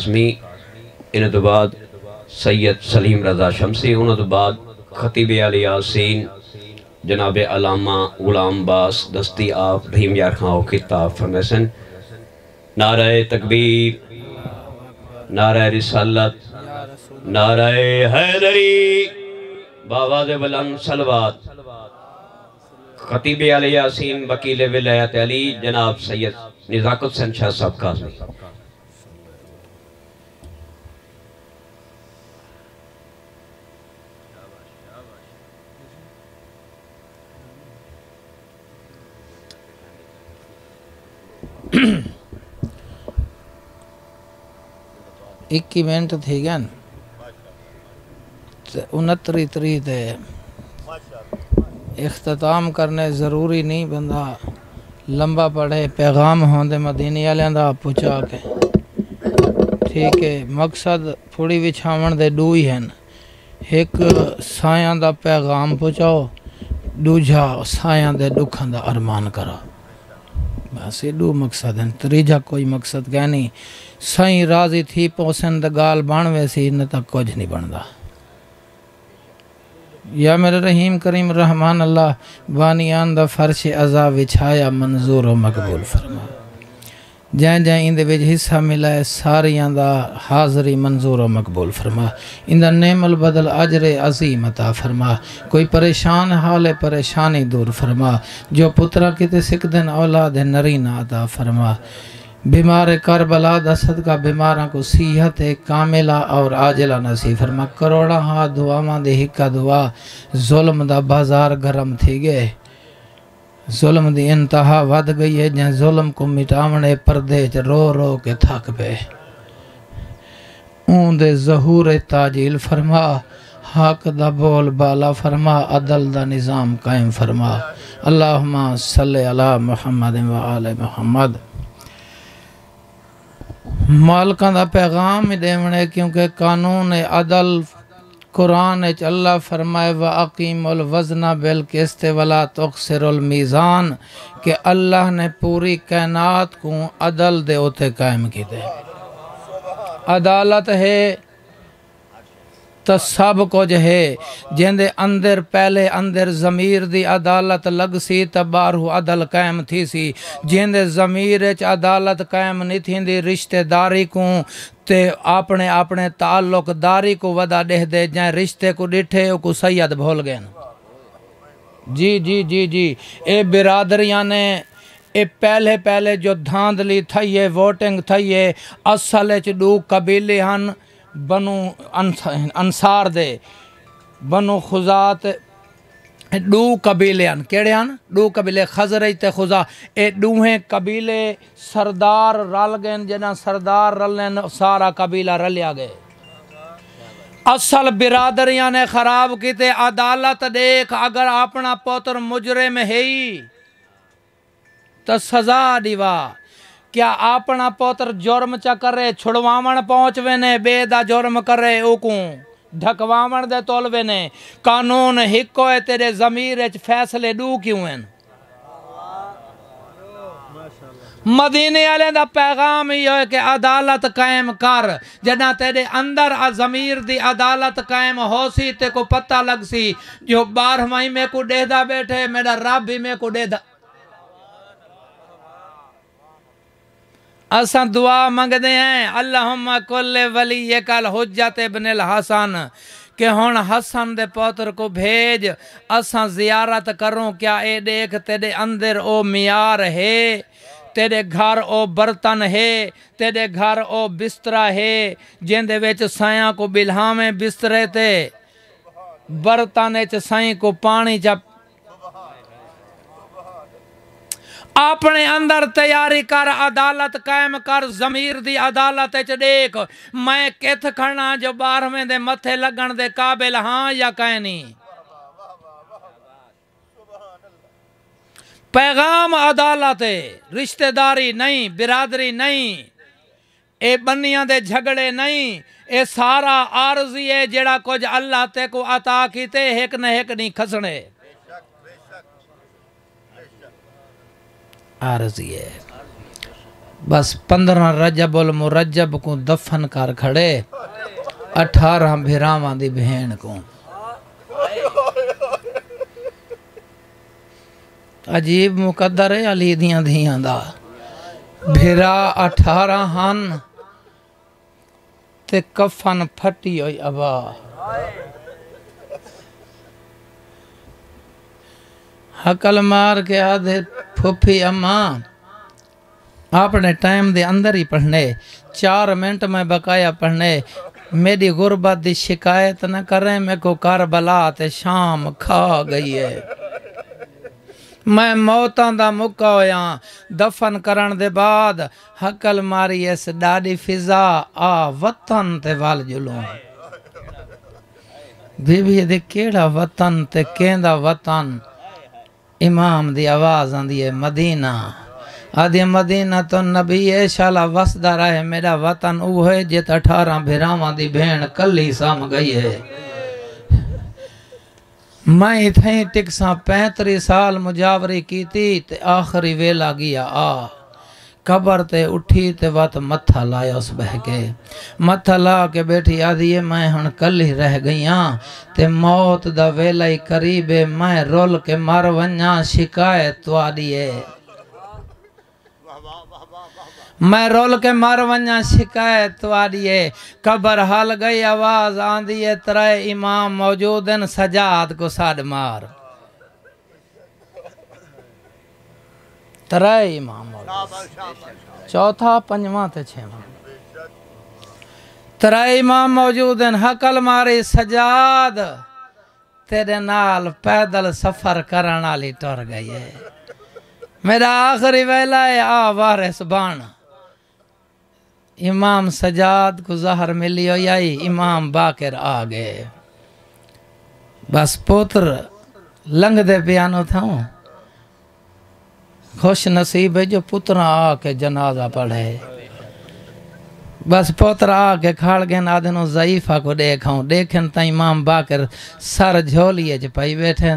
قاسمی، انہوں تو بعد سید سلیم رضا شمسی، انہوں تو بعد خطیب علی یاسین جناب علامہ غلام باس دستی آپ بھیم یار خان و خطاب فرمیسن۔ نعرہ تکبیر، نعرہ رسالت، نعرہ حیدری، باواز بلند صلوات۔ خطیب علی یاسین وکیل ولایت علی جناب سید نزاکت حسین شاہ صاحب قاسمی۔ اکی منٹ تھی گیا 29 تاریخ تے اختتام کرنے ضروری نہیں، بندہ لمبا پڑھے پیغام ہوندے مدینی والے دا پہنچا کے ٹھیک ہے۔ مقصد پھوڑی وچھاون دے دو ہی ہیں، ایک سایاں دا پیغام پہنچاؤ، دوجا سایاں دے دکھاں دا ارمان کرو، بس یہ دو مقصد ہیں، تریجا کوئی مقصد کہہ نہیں۔ سائیں راضی تھی پوسن دا گال بانوے سی نہ تک کچھ نہیں بندا۔ یا میرے رحیم کریم رحمان اللہ بانیان دا فرش عزا وچھایا منظور و مقبول فرما، جائیں جائیں اندے وچ حصہ ملا ہے ساریاں دا حاضری منظور و مقبول فرما، اندہ نعم البدل اجر عظیم عطا فرما، کوئی پریشان حال پریشانی دور فرما، جو پترہ کتے سکدن اولاد نرینہ عطا فرما، بیمار کربلا دا صدقہ بیماراں کو صحت کاملہ اور عاجلہ نصیب فرما، کروڑا ہاں دعا دے ہکا دعا، ظلم دا بازار گرم تھی گئے، ظلم دی انتہا ود گئی ہے، جہاں ظلم کو مٹاونے پردے رو رو کے تھک پہ، اون دے ظہور تاجیل فرما، حق دا بول بالا فرما، عدل دا نظام قائم فرما، اللہم صلی علی محمد و آل محمد۔ مالکان دا پیغام دیونے کیونکہ قانون عدل قرآن اچ اللہ فرمائے وَأَقِيمُ الْوَزْنَ بِالْقِسْطِ وَلَا تُخْسِرُوا الْمِيزَانَ کہ اللہ نے پوری کائنات کو عدل دے ہوتے قائم کی دے، عدالت ہے تو سب کچھ ہے، جن دے اندر پہلے اندر ضمیر دی عدالت لگ سی تبارہو عدل قائم تھی سی، جن دے ضمیر اچ عدالت قائم نہیں تھی دی رشتہ داری کو تے اپنے تعلق داری کو ودا دہ دے، جائیں رشتے کو ڈٹھے کو سید بھول گئے۔ جی جی جی جی اے برادریاں نے اے پہلے جو دھاندلی تھائیے ووٹنگ تھائیے، اصل اچ دو قبیلے ہن، بنو انصار دے بنو خزات دو قبیلے ہیں، کیڑے ہیں؟ دو قبیلے خزرج تے خزا، اے دوہیں قبیلے سردار رل گئے، جنہاں سردار رلن سارا قبیلہ رلیا گئے۔ اصل برادریاں نے خراب کیتے، عدالت دیکھ اگر اپنا پوتر مجرم ہے تو سزا دیوا، کیا اپنا پوتر جرم چا کرے چھڑواون پہنچوے نے، بے دا جرم کرے اوکوں ڈھکواون دے تولوے نے، قانون ہکو ہے تیرے ضمیر اچ فیصلے دو کیوں ہیں؟ مدینے والے دا پیغام ہی ہے کہ عدالت قائم کر، جنہ تیرے اندر ضمیر دی عدالت قائم ہو سی تے کو پتہ لگ سی، جو 12 میں کو دے دا بیٹھے میرا رب بھی میں کو دے دا۔ اساں دعا منگدے ہیں اللہم کل ولیک الحجت ابن الحسن کہ ہون حسن دے پوتر کو بھیج، اساں زیارت کروں، کیا اے دیکھ تیرے اندر او میار ہے، تیرے گھر او برتن ہے، تیرے گھر او بسترہ ہے، جن دے ویچ سائیاں کو بلہامیں بسترے تے برتن اچ سائیں کو پانی چا اپنے اندر تیاری کر، عدالت قائم کر، ضمیر دی عدالت اچ دیکھ میں کتھ کھڑنا جو 12 دے متھے لگن دے قابل ہاں یا کہنی۔ پیغام عدالت ہے، رشتہ داری نہیں، برادری نہیں، اے بنیاں دے جھگڑے نہیں، اے سارا عارضی ہے جڑا کچھ اللہ تے کو عطا کیتے ایک نہ ایک نہیں کھسنے، عارضی ہے۔ بس 15 رجب المرجب کو دفن کر کھڑے 18 بھیراواں دی بہن کو عجیب مقدر ہے علی دیاں دھیاں دا بھیرا 18 ہن تے کفن پھٹی ہوئی ابا حقل مار کے آدھے پھوپھی اماں اپنے ٹائم دے اندر ہی پڑھنے 4 منٹ میں بقایا پڑھنے میری غربت دی شکایت نہ کریں میں کو کربلا تے شام کھا گئی ہے میں موتاں دا مکا ہویا دفن کرن دے بعد حقل ماری اس ڈاڈی فضا آ وطن تے وال جلوں بی بی دے کیڑا وطن تے کیندا وطن امام دی آواز آندی ہے مدینہ آدھی مدینہ تو نبی شالا وسدا رہے میرا وطن او ہے جت 18 بھیراواں دی بہن کلی سام گئی ہے میں اتھیں ٹکساں 35 سال مجاوری کی تھی تے آخری ویلا گیا قبر تے اٹھی تے وقت متھا لایا اس بہ کے متھا لا کے بیٹھی آدھی میں ہن کلی رہ گئیاں تے موت دا ویلا ہی قریب میں رول کے مر ونجاں شکایت تو آدھی ہے میں رول کے مر ونجاں شکایت تو آدھی ہے قبر حال گئی آواز آندھی ہے 3 امام موجود ہیں سجاد کو ساڑ مار 3 امام موجود چوتھا 5واں تے 6واں 3 امام موجود ہیں حقل ماری سجاد تیرے نال پیدل سفر کرن والی ٹر گئی ہے میرا آخری ویلا ہے وارث بان امام سجاد کو زہر ملی ہو یائی امام باقر آگئے بس پوتر لنگ دے پیانو تھا ہوں خوش نصیب ہے جو پترہ آکے جنازہ پڑھے بس پوتر آکے کھاڑ گئے نادنوں ضعیفہ کو دیکھیں تا امام باقر سر جھولیے جو پائی بیٹھیں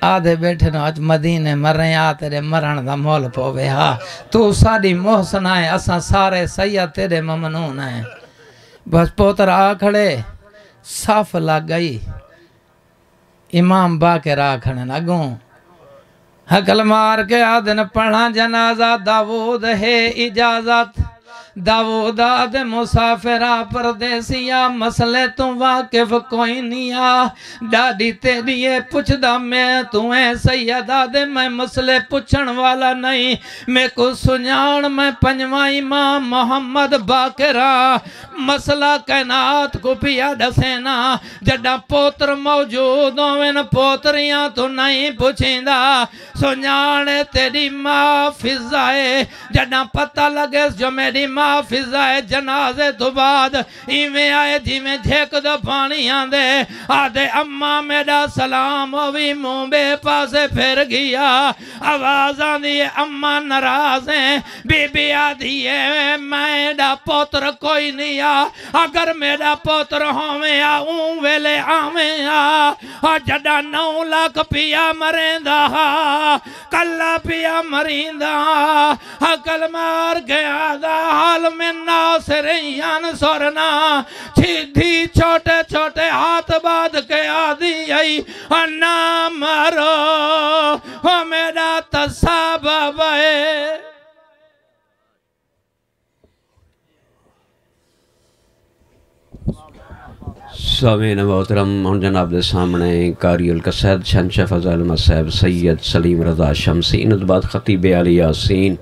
آدھے بیٹھے نو آج مدینے مریں تیرے مرن دا مول پوے تو ساڑی محسن آئے اساں سارے سید تیرے ممنون ہیں بس پوتر کھڑے صاف لگ گئی امام باقر کھڑے نگوں حقل مار کے آدھن پڑھا جنازہ داود ہے اجازت داود آدھ مسافرہ پردیسیہ مسئلے تم واقف کوئی نہیں ڈاڈی تیریے پوچھ دا میں تمہیں سید آدھے میں مسئلے پوچھن والا نہیں میں کو سنیان میں 5واں امام محمد باقرہ مسئلہ کائنات کو پیا ڈسینا جڈا پوتر موجود ہوئن پوتریاں تو نہیں پوچھیں دا سنیان تیری ماں فضائے جڈا پتہ لگے جو میری ماں فضائے جنازے تو بعد ایویں آئے جی میں جھیک دا پانی آندے آدھے اممہ میرا سلام ہوئی منہ بے پاسے پھر گیا آواز آندھی ہے اممہ نراز ہیں بی بی آدھی ہے میرا پوتر کوئی نہیں اگر میرا پوتر ہوئے اون ویلے آویں جڑا 9 لاکھ پیا مریندا کلا پیا مریندا حقل مار گیا دا حال میں ناصریان سورنا چھیدھی چھوٹے چھوٹے ہاتھ بعد کے آدھی آئی نہ مرو میرا تصابب ہے سامعین محترم ہن جناب دے سامنے قاری القصائد شہنشاہ فضائل صاحب سید سلیم رضا شمسی ان بعد خطیب علی یاسین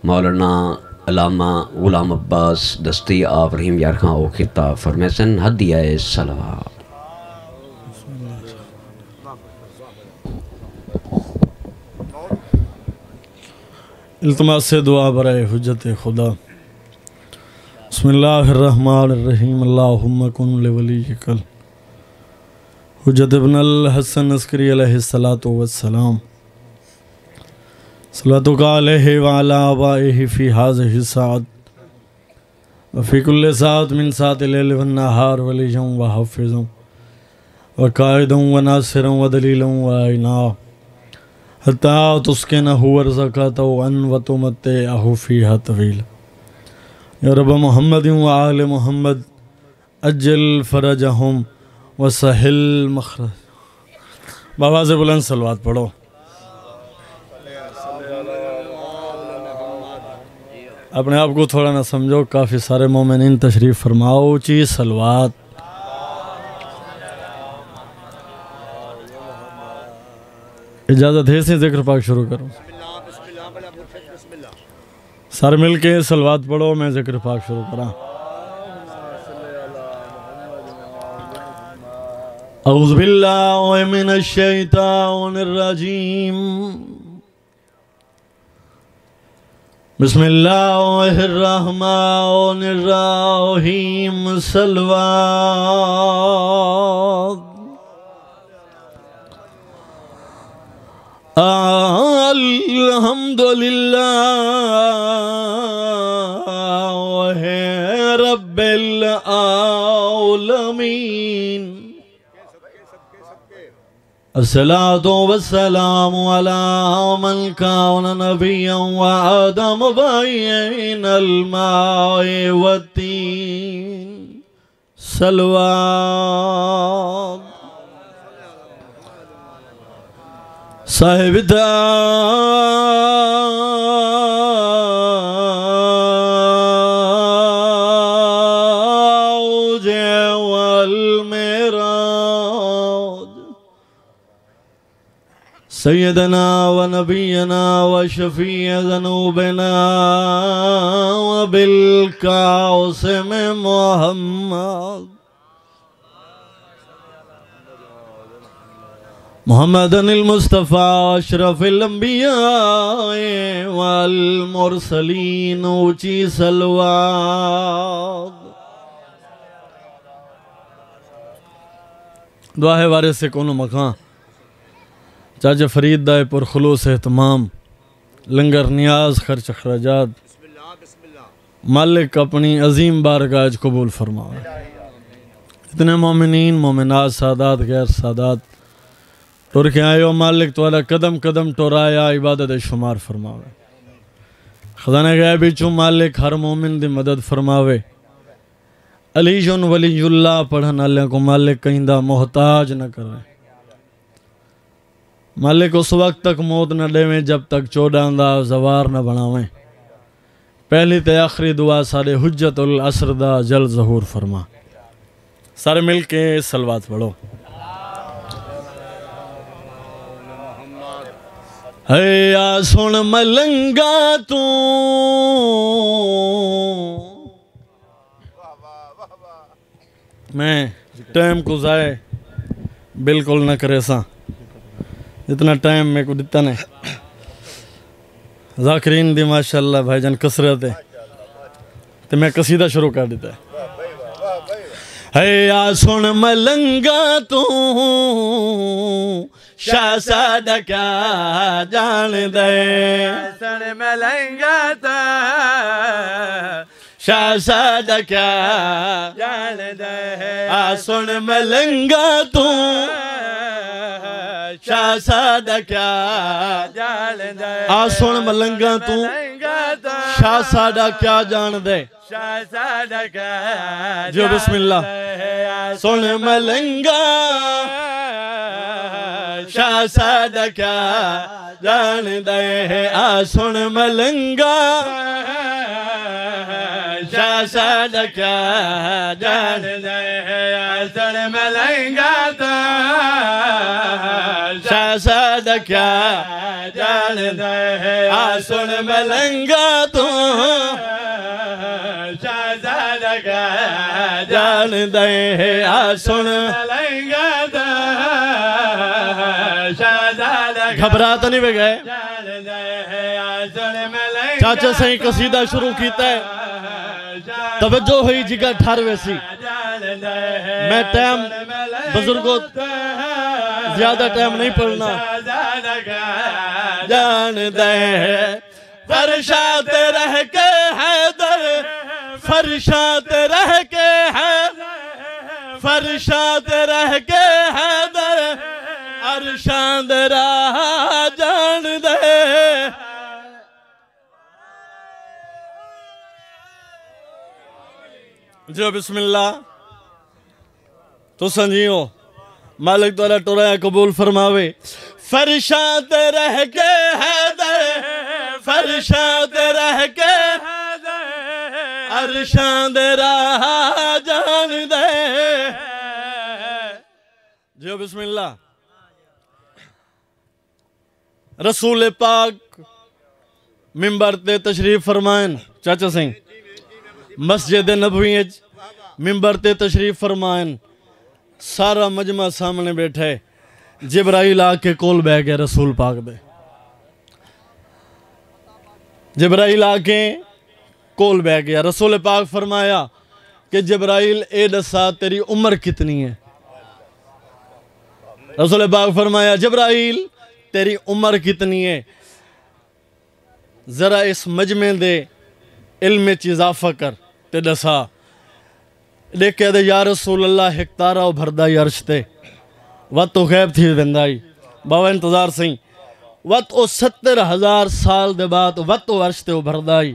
مولانا علامہ غلام عباس دستی آپ رحیم یار خان او خطاب فرمیسن ہدیہ صلوات التماس سے دعا برائے حجت خدا بسم اللہ الرحمن الرحیم اللہم کن لولیک حجت ابن الحسن عسکری علیہ السلام صلاتک علیہ وعلا آبائہ فی حاضح سعد وفی کل ساعت من ساعت لیل والنہار ولیجا وحفظا وقائدا وناصرا ودلیلا وعینا حتی تسکنہ ورزقتا وان وتمتعہ فیہا طویلا یا رب محمد و آل محمد اجل فرجہم وسہل مخرج بابا سے بلند صلوات پڑھو اپنے آپ کو تھوڑا نہ سمجھو کافی سارے مومنین تشریف فرماؤ اونچی صلوات اجازت ہے سے ذکر پاک شروع کروں سارے مل کے صلوات پڑھو میں ذکر پاک شروع کرا اعوذ باللہ من الشیطان الرجیم بسم اللہ الرحمن الرحیم صلوات الحمدللہ رب العالمین الصلاة والسلام على من كان نبيا وآدم بين الماء والتين صلوات صاحب التاج والمعراج سیدنا ونبینا وشفیع ذنوبنا وبالقاسم محمد محمد المصطفیٰ اشرف الانبیاء والمرسلین اونچی صلوات دعا ہے وارث سے کونو مکان چاچا فرید دائے پر خلوص اہتمام لنگر نیاز خرچ اخراجات مالک اپنی عظیم بارگاہ قبول فرمائے اتنے مومنین مومنات سادات غیر سادات ٹور کے آئے ہو مالک تو اللہ قدم قدم ٹورایا عبادت شمار فرماوے خزانہ غیبی چون مالک ہر مومن دی مدد فرماوے علی جن ولی اللہ پڑھن اللہ کو مالک کہیں دا محتاج نہ کرے مالک اس وقت تک موت نہ دے میں جب تک چودان دا زوار نہ بناویں پہلی تے آخری دعا سارے حجت العصر دا جل ظہور فرما سارے مل کے صلوات پڑھو ہے سن ملنگا تو میں ٹائم کو ضائع بالکل نہ کرے سا اتنا ٹائم میں کو دیتا نہیں ذاکرین دی ماشاءاللہ بھائی جان کسرت ہے تو میں قصیدہ شروع کر دیتا ہے سن ملنگا تو شہزادہ کیا جان دے سن ملنگا تو شہزادہ کیا جان دے سن ملنگا تو شہزادہ کیا جان دے سن ملنگا تو شہزادہ کیا جان دے شہزادہ کیا جو بسم اللہ سن ملنگا شہزادہ کیا جان دے سن ملنگا شہزادہ کیا جان دے سن ملنگا تو شہزادہ کیا جان دے سن ملنگا تو شہزادہ کیا جان دے سن ملنگا تو گھبراتا نہیں بے گئے چاچا صحیح قصیدہ شروع کیتا ہے توجہ ہوئی جگہ ٹھار ویسی میں ٹائم بزرگوں زیادہ ٹائم نہیں پڑھنا جان دے فرشات رہ کے حیدر فرشات رہ کے حیدر فرشات رہ کے حیدر عرشان راہ جان دے جو بسم اللہ تو سنجیو مالک تعالیٰ ٹوریا قبول فرماوے فرشاں تے رہ کے حیدر فرشاں تے رہ کے عرشاں دے راہ جان دے جو بسم اللہ رسول پاک ممبر تے تشریف فرمائن چاچا سنگھ مسجد نبوی ممبر تے تشریف فرمائن سارا مجمع سامنے بیٹھے جبرائیل آ کے کول بہ گیا رسول پاک دے جبرائیل آ کے کول بہ گیا رسول پاک فرمایا کہ جبرائیل اے دسا تیری عمر کتنی ہے رسول پاک فرمایا جبرائیل تیری عمر کتنی ہے ذرا اس مجمع دے علم اضافہ کر تے دسا دیکھے دے یا رسول اللہ ہکتارہ بھردہ عرش تے وقت تو غیب تھی وندائی بابا انتظار سہیں وقت او 70,000 سال دے بعد وقت تو عرش تے بھردائی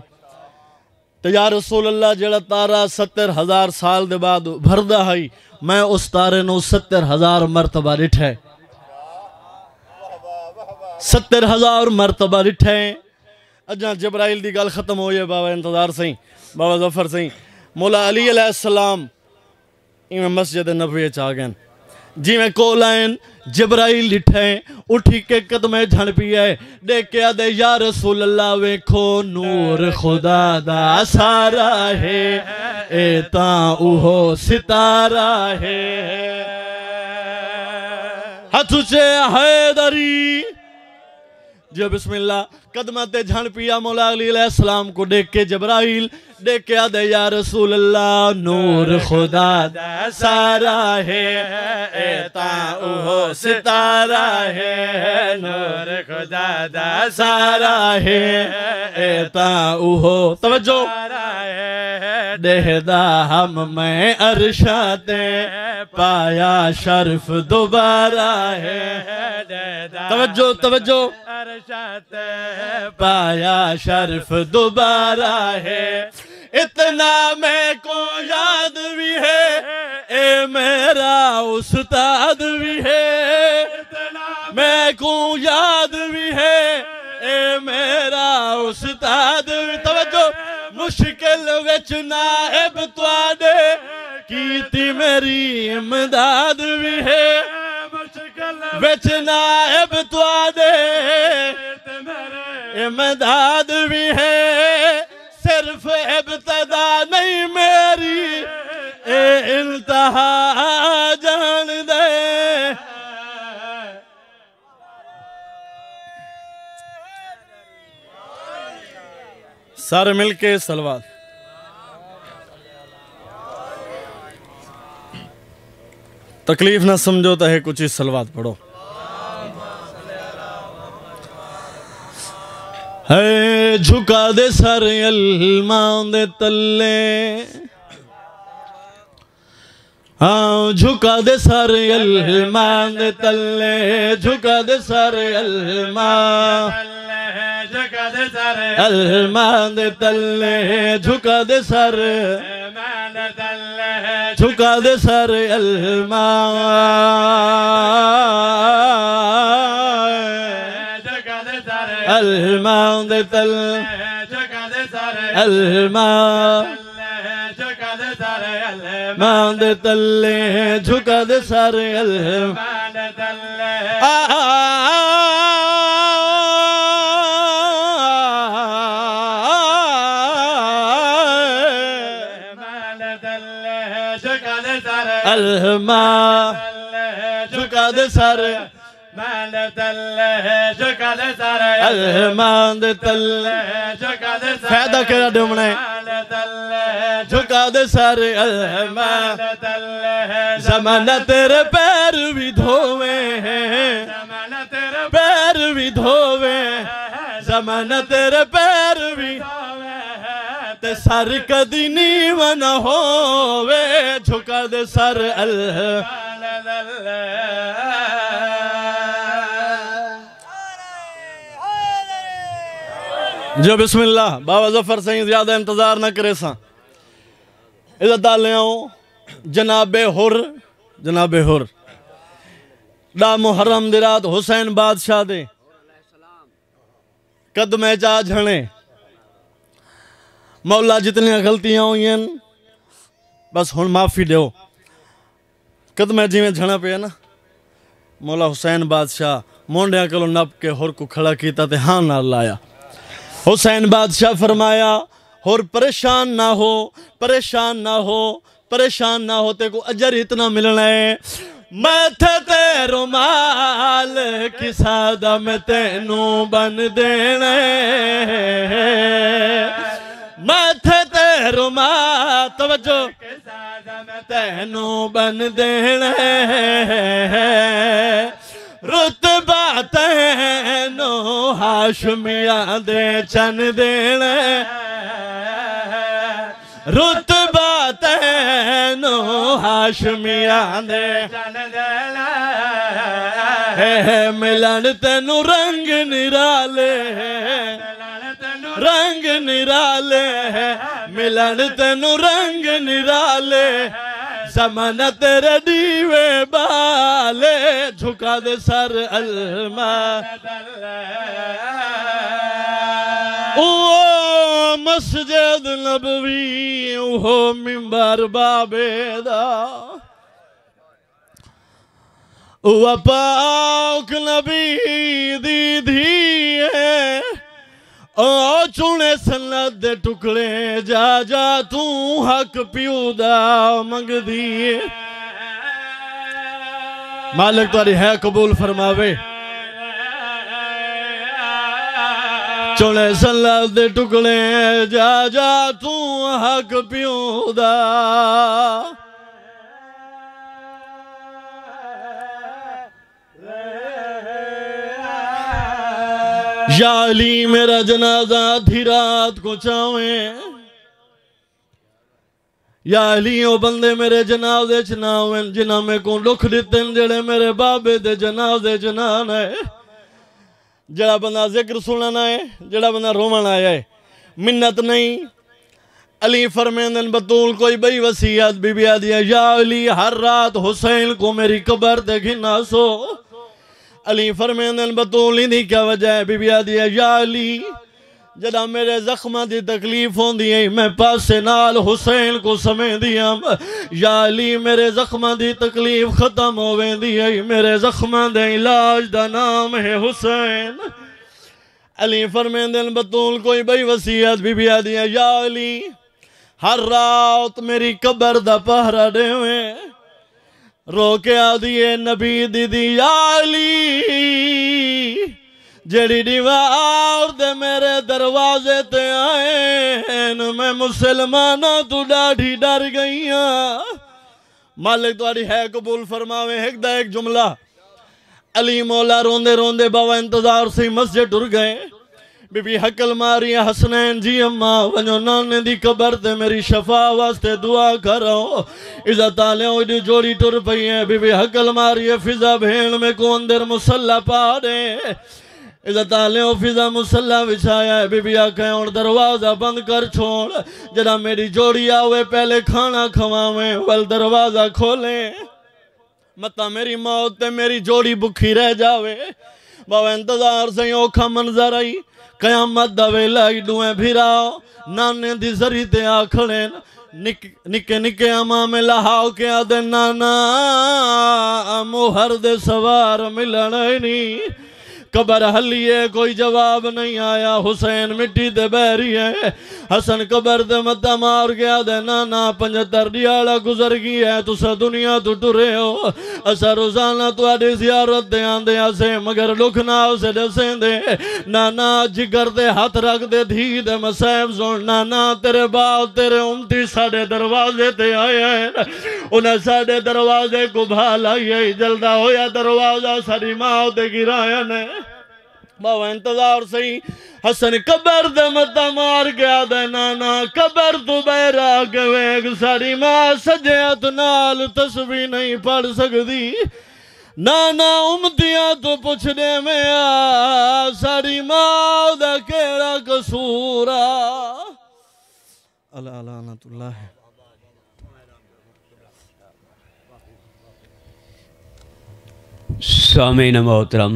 تے یا رسول اللہ جڑا تارہ 70,000 سال دے بعد بھردہ ہائی میں اس تارے نو 70,000 مرتبہ رٹھے 70,000 مرتبہ رٹھے اجاں جبرائیل دی گل ختم ہوئی ہے بابا انتظار سہیں بابا ظفر سہیں مولا علی علیہ السلام میں مسجد نبوی چاگن جی میں کول آئین جبرائیل لٹھیں اٹھی کے قدمیں جھن پی ہے دیکھے دے یا رسول اللہ ویکھو نور خدا دا سارا ہے اے تاں اوہو ستارہ ہے ہتھ سے حیدری جو بسم اللہ قدمت جھن پیا مولا علی علیہ السلام کو دیکھ کے جبرائیل دیکھے دے یا رسول اللہ نور خدا دا سارا ہے اے تاں اوہو ستارہ ہے نور خدا دا سارا ہے اے تاں اوہو توجہ دہدا ہم میں عرشاتے پایا شرف دوبارہ ہے توجہ توجہ پایا شرف دوبارہ ہے اتنا میں کو یاد بھی ہے اے میرا استاد بھی ہے میں کو یاد بھی ہے اے میرا استاد بھی توجہ مشکل وچ نائب توادے کیتی میری امداد بھی ہے وچ نائب توادے امداد بھی ہے صرف ابتدا نہیں میری اے انتہا جان دے سارے مل کے صلوات تکلیف نہ سمجھوتا ہے کچھ ہی صلوات پڑھو ہے جھکا دے سر علمان دے تلے ہاں جھکا دے سر علمان دے تلے جھکا دے سر علمان علمان دے تلے جھکا دے سر جھکا دے سر علمان علمان دے تل علمان علمان دے تلے جھکا دے سر علمان علمان جھکا دے سر علمان دے تل فیدہ کرا ڈومنے جھکا دے سر علمان زمانہ تیرے پیر بھی دھوے ہیں پیر بھی دھوے زمانہ تیرے پیر بھی تے سر کدی نیو نہ ہووے جھکا دے سر جو بسم اللہ بابا ظفر سہیں زیادہ انتظار نہ کرے ساں عزت آلیاں جناب حر دا محرم دی رات حسین بادشاہ دے قدمے چاہ جھنے مولا جتنی غلطیاں ہوئی ہیں بس ہن معافی دیو قدمے جی میں جھنا پہ ہے نا مولا حسین بادشاہ مونڈیاں کلو نپ کے ہور کو کھڑا کیتا تے ہاں نہ لایا حسین بادشاہ فرمایا ہور پریشان نہ ہو تے کو اجر اتنا ملنا ہے ماتھے تے رومال کی سادہ میں تینوں بن دینے ماتھے تے رومال توجہ کی سادہ میں تینوں بن دینے رتبہ تینوں ہاشمیاں دے چن دینے رتبہ تینوں ہاشمیاں دے چن دینے ملن تینوں رنگ نرالے ملن تینوں رنگ نرالے زمانہ تیرے دیوے بالے جھکا دے سر علمہ اوہ مسجد نبوی اوہ منبر بابے دا اوہ پاک نبی دی دھیے او چونے سنت دے ٹکڑے جا تو حق پیو دا منگ دیئے مالک تاری ہے قبول فرماوے چونے سنت دے ٹکڑے جا تو حق پیو دا یا علی میرا جنازہ آدھی رات کو چاہیں یا علی او بندے میرے جنازے چناویں جنہ میں کون لکھ دیتے ہیں جڑے میرے بابے دے جنازے چنانا ہے جڑا بندہ ذکر سننا ہے جڑا بندہ رومن آیا ہے منت نہیں علی فرمیندن بطول کوئی بئی وسیعت بی بی آدیا یا علی ہر رات حسین کو میری قبر دیکھی نہ سو علی فرمیندن بطول نہیں کیا وجہ ہے بی بی آدیا یا علی جدا میرے زخمہ دی تکلیف ہوں دی میں پاسے نال حسین کو سمیں دیا یا علی میرے زخمہ دی تکلیف ختم ہوئے دی میرے زخمہ دے علاج دا نام ہے حسین علی فرمیندن بطول کوئی بھئی وسیعت بی بی آدیا یا علی ہر رات میری قبر دا پہرہ دے ہوئے رو کے آدھیے نبی دیدی یا علی جڑی دیوار دے میرے دروازے تے آئے میں مسلمانہ تو ڈاڑھی ڈر گئیاں مالک تو ہے قبول فرماوے ایک دا ایک جملہ علی مولا روندے روندے بابا انتظار سے مسجد ڈر گئے بی بی حقل ماری حسنین جی اممہ ونجو نانے دی قبر تے میری شفا واسطے دعا کرو عزت آلیاں ہوئی جوڑی ٹر پئی ہے بی بی حقل ماری فضا بھین میں کو اندر مسلح پا دے عزت آلیاں فضا مسلح بچھایا ہے بی بی آکھیں اور دروازہ بند کر چھوڑ جنا میری جوڑی آوے پہلے کھانا کھواویں ول دروازہ کھولیں مطا میری موت تے میری جوڑی بکھی رہ جاوے بابا انتظار سے اوکھا منظر آئی قیامت دوے لائی دویں بھیراؤ نانے دی زری تے آکھڑیں نکے نکے امام لہاؤ کے آدھے نانا موہر دے سوار ملنینی قبر حلیے کوئی جواب نہیں آیا حسین مٹی دے بیری ہے حسن قبر دے مدہ مار گیا دے نانا 75 ڈیالا گزر گئی ہے تو سا دنیا تو ٹرے ہو اسا روزانہ تو آڈی زیارت دے آندے آسے مگر لکھنا اسے دسیں دے نانا جگر دے ہاتھ رکھ دے دھی دے مسائب زون نانا تیرے باؤ تیرے امتی ساڑے دروازے تے آئے ہیں انہیں ساڑے دروازے کو بھالا یہ جلدہ ہویا دروازہ ساری ماں تے گرایا نے بابا انتظار سہی حسن قبر دے مدہ مار گیا دے نانا قبر تو بیرا کے ویگ ساری ماں سجیت نال تسبیح نہیں پڑھ سکتی نانا امتیاں تو پوچھنے میں ساری ماں دا کیڑا قصورا اللہ لعنت اللہ ہے سامعین محترم،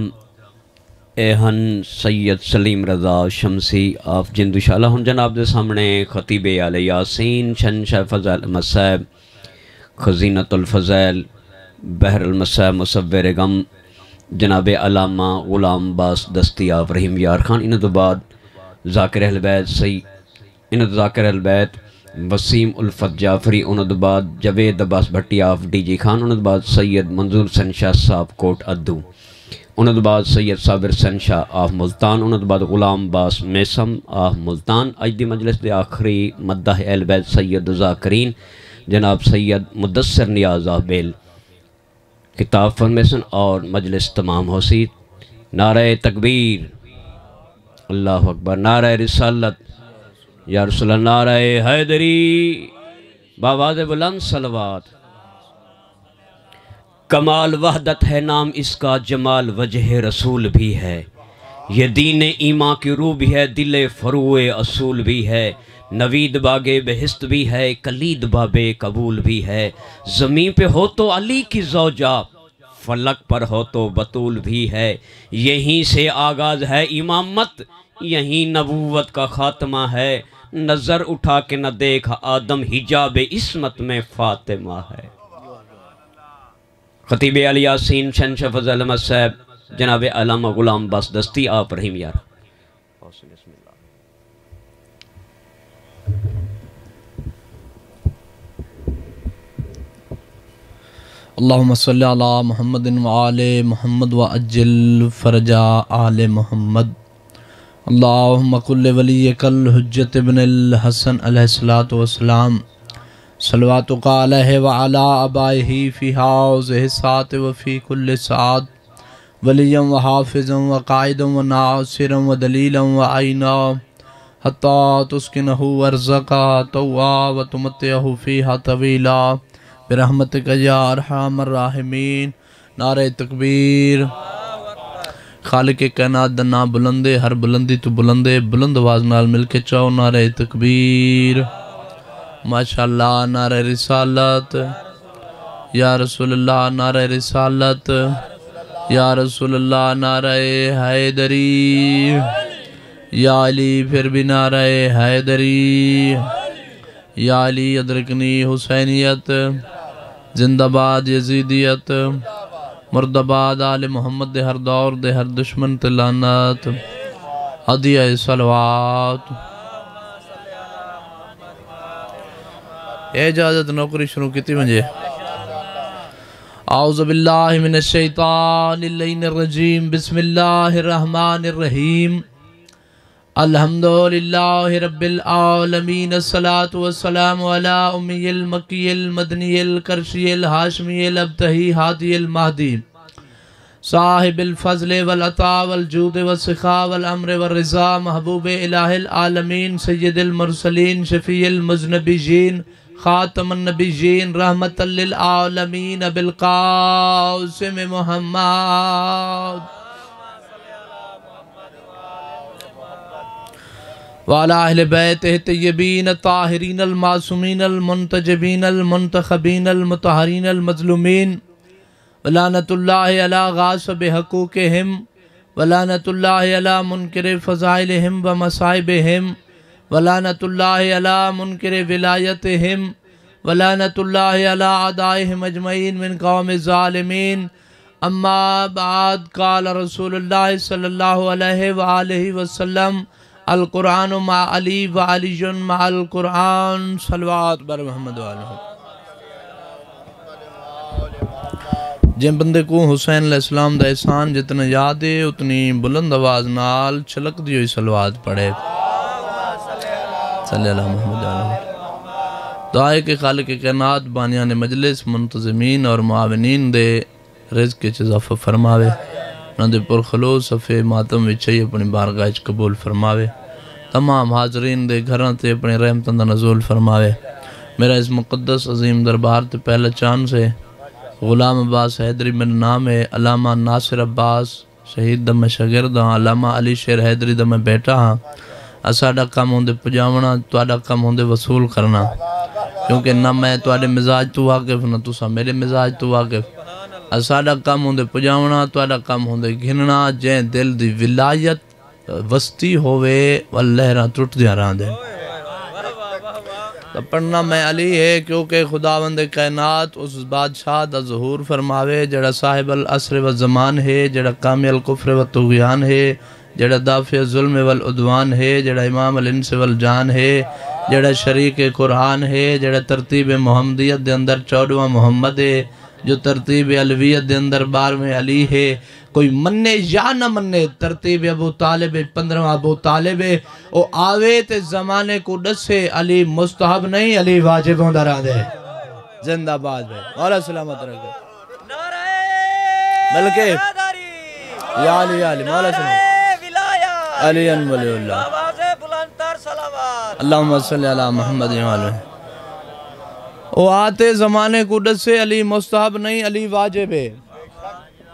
اے ہن سید سلیم رضا شمسی آپ جندو شالا ہن جناب دے سامنے خطیب آل یاسین شنشہ فضائل مسائب خزینت الفضائل بحر المسائب مصور غم جناب علامہ غلام باس دستی آپ رحیم یار خان، انہوں تو بعد ذاکر اہل بیت وسیم الفت جعفری، انہوں تو بعد جوید عباس بھٹی آف ڈی جی خان، انہوں تو بعد سید منظور سن شاہ صاحب کوٹ ادو، انہوں تو بعد سید صابر سن شاہ آف ملتان، انہوں تو بعد غلام باس میسم آف ملتان۔ اج دی مجلس دے آخری مدح اہل بیت سید ذاکرین جناب سید مدثر نیاز آف بیل کتاب فرمیسن اور مجلس تمام ہوسی۔ نعرہ تکبیر، اللہ اکبر، نعرہ رسالت یا رسول اللہ، نعرہ حیدری، باواز بلند صلوات۔ کمال وحدت ہے نام اس کا، جمال وجہ رسول بھی ہے، یہ دین ایمان کی روح بھی ہے، دل فروع اصول بھی ہے، نوید باغ بہشت بھی ہے، کلید باب قبول بھی ہے، زمین پہ ہو تو علی کی زوجہ، فلک پر ہو تو بطول بھی ہے، یہیں سے آغاز ہے امامت، یہیں نبوت کا خاتمہ ہے، نظر اٹھا کے نہ دیکھا آدم، حجاب عصمت میں فاطمہ ہے۔ خطیب آل یاسین شنشہ فضائل مسائب جناب علامہ غلام باس دستی آپ رحیم یار۔ اللہم صلی علی محمد وآل محمد وعجل فرجا آل محمد۔ اللہم قل ولیک الحجت ابن الحسن علیہ السلام صلواتک علیہ وعلی آبائہ فی ہذہ الساعۃ وفی کل ساعۃ ولیا وحافظا وقائدا وناصرا ودلیلا وعینا حتی تسکنہ ارضکا طوعا وتمتعہ فیہا طویلا برحمتک یا ارحم الراحمین۔ نعرہ تکبیر۔ خالق کائنات دا نام بلندے، ہر بلندی تو بلندے، بلند آواز نال مل کے چاہو نعرہ تکبیر۔ ماشاءاللہ، نعرہ رسالت یا رسول اللہ، نعرہ رسالت یا رسول اللہ، نعرہ حیدری یا علی، پھر بھی نعرہ حیدری یا علی، ادرکنی حسینیت، زندہ باد یزیدیت، مردباد آل محمد، دے ہر دور دے ہر دشمن تلانت، عدیہ صلوات۔ اے اجازت نوکری شروع کیتی منجھے۔ اعوذ باللہ من الشیطان اللعین الرجیم، بسم اللہ الرحمن الرحیم، الحمدللہ رب العالمین، الصلاة والسلام علی امی المکی المدنی الکرشی الحاشمی الابتہی ہادی المہدی، صاحب الفضل والعطا والجود والسخاء والامر والرضا، محبوب الہ العالمین، سید المرسلین، شفیع المذنبین، خاتم النبیین، رحمت للعالمین، بالقاسم محمد وعلى اہل بیتہ الطیبین الطاہرین المعصومین المنتجبین المنتخبین المطہرین المظلومین، ولعنت اللہ علی غاصب حقوقہم، ولعنت اللہ علی منکر فضائلہم ومصائبہم، ولعنت اللہ علی منکر ولایتہم، ولعنت اللہ علی اعدائہم اجمعین من قوم الظالمین۔ اما بعد، قال رسول اللہ صلی اللہ علیہ وآلہ وسلم، القرآن مع علی وعلی مع القرآن، صلوات بر محمد وآلہ۔ جن بندے کو حسین علیہ السلام دا احسان جتنا یاد ہے، اتنی بلند آواز نال چھلک دی ہوئی صلوات پڑھے۔ صلی اللہ محمد وآلہ۔ دعائے کے خالق کائنات بانیان مجلس، منتظمین اور معاونین دے رزق کے اضافہ فرماوے، نہ دے پرخلوص صفحے ماتم وچھئی اپنی بارگاہ قبول فرماوے، تمام حاضرین دے گھران تے اپنی رحمتاں دا نزول فرماوے۔ میرا اس مقدس عظیم دربار تے پہلا چاند سے غلام عباس حیدری میرا نام ہے، علامہ ناصر عباس شہید دا میں شاگرد ہاں، علامہ علی شیر حیدری دا میں بیٹا ہاں۔ اساڑا کام ہوندے پجاونا، تواڈا کام ہوندے وصول کرنا، کیونکہ نہ میں تواڈے مزاج تو واقف، نہ تسا میرے مزاج تو واقف۔ ساڈا کم ہوندے پجاونا تہاڈا کم ہوندے گھننا جے دل دی ولایت وسطی ہوئے واللہراں ٹٹدیاں رہندے تو پڑھنا میں علی ہے کیونکہ خداوند کائنات اس بادشاہ دا ظہور فرماوے جڑا صاحب العصر و زمان ہے جڑا کامل کفر و طغیان ہے جڑا دافع ظلم والعدوان ہے جڑا امام الانس والجان ہے جڑا شریک قرآن ہے جڑا ترتیب محمدیت دے اندر 14واں محمد ہے جو ترتیب علویت دے اندر 12ویں علی ہے کوئی مننے یا نہ مننے ترتیب ابو طالب 15واں ابو طالب ہے او آوے تے زمانے کو ڈسے علی مستحب نہیں علی واجب ہوندہ رہا دے زندہ باد بے مولا سلامت رکھے بلکہ یا علی یا علی مولا سلامت علی ولی اللہ اللہم صلی علی محمد وعلیہ او آتے زمانے کو ڈسے علی مستحب نہیں علی واجب ہے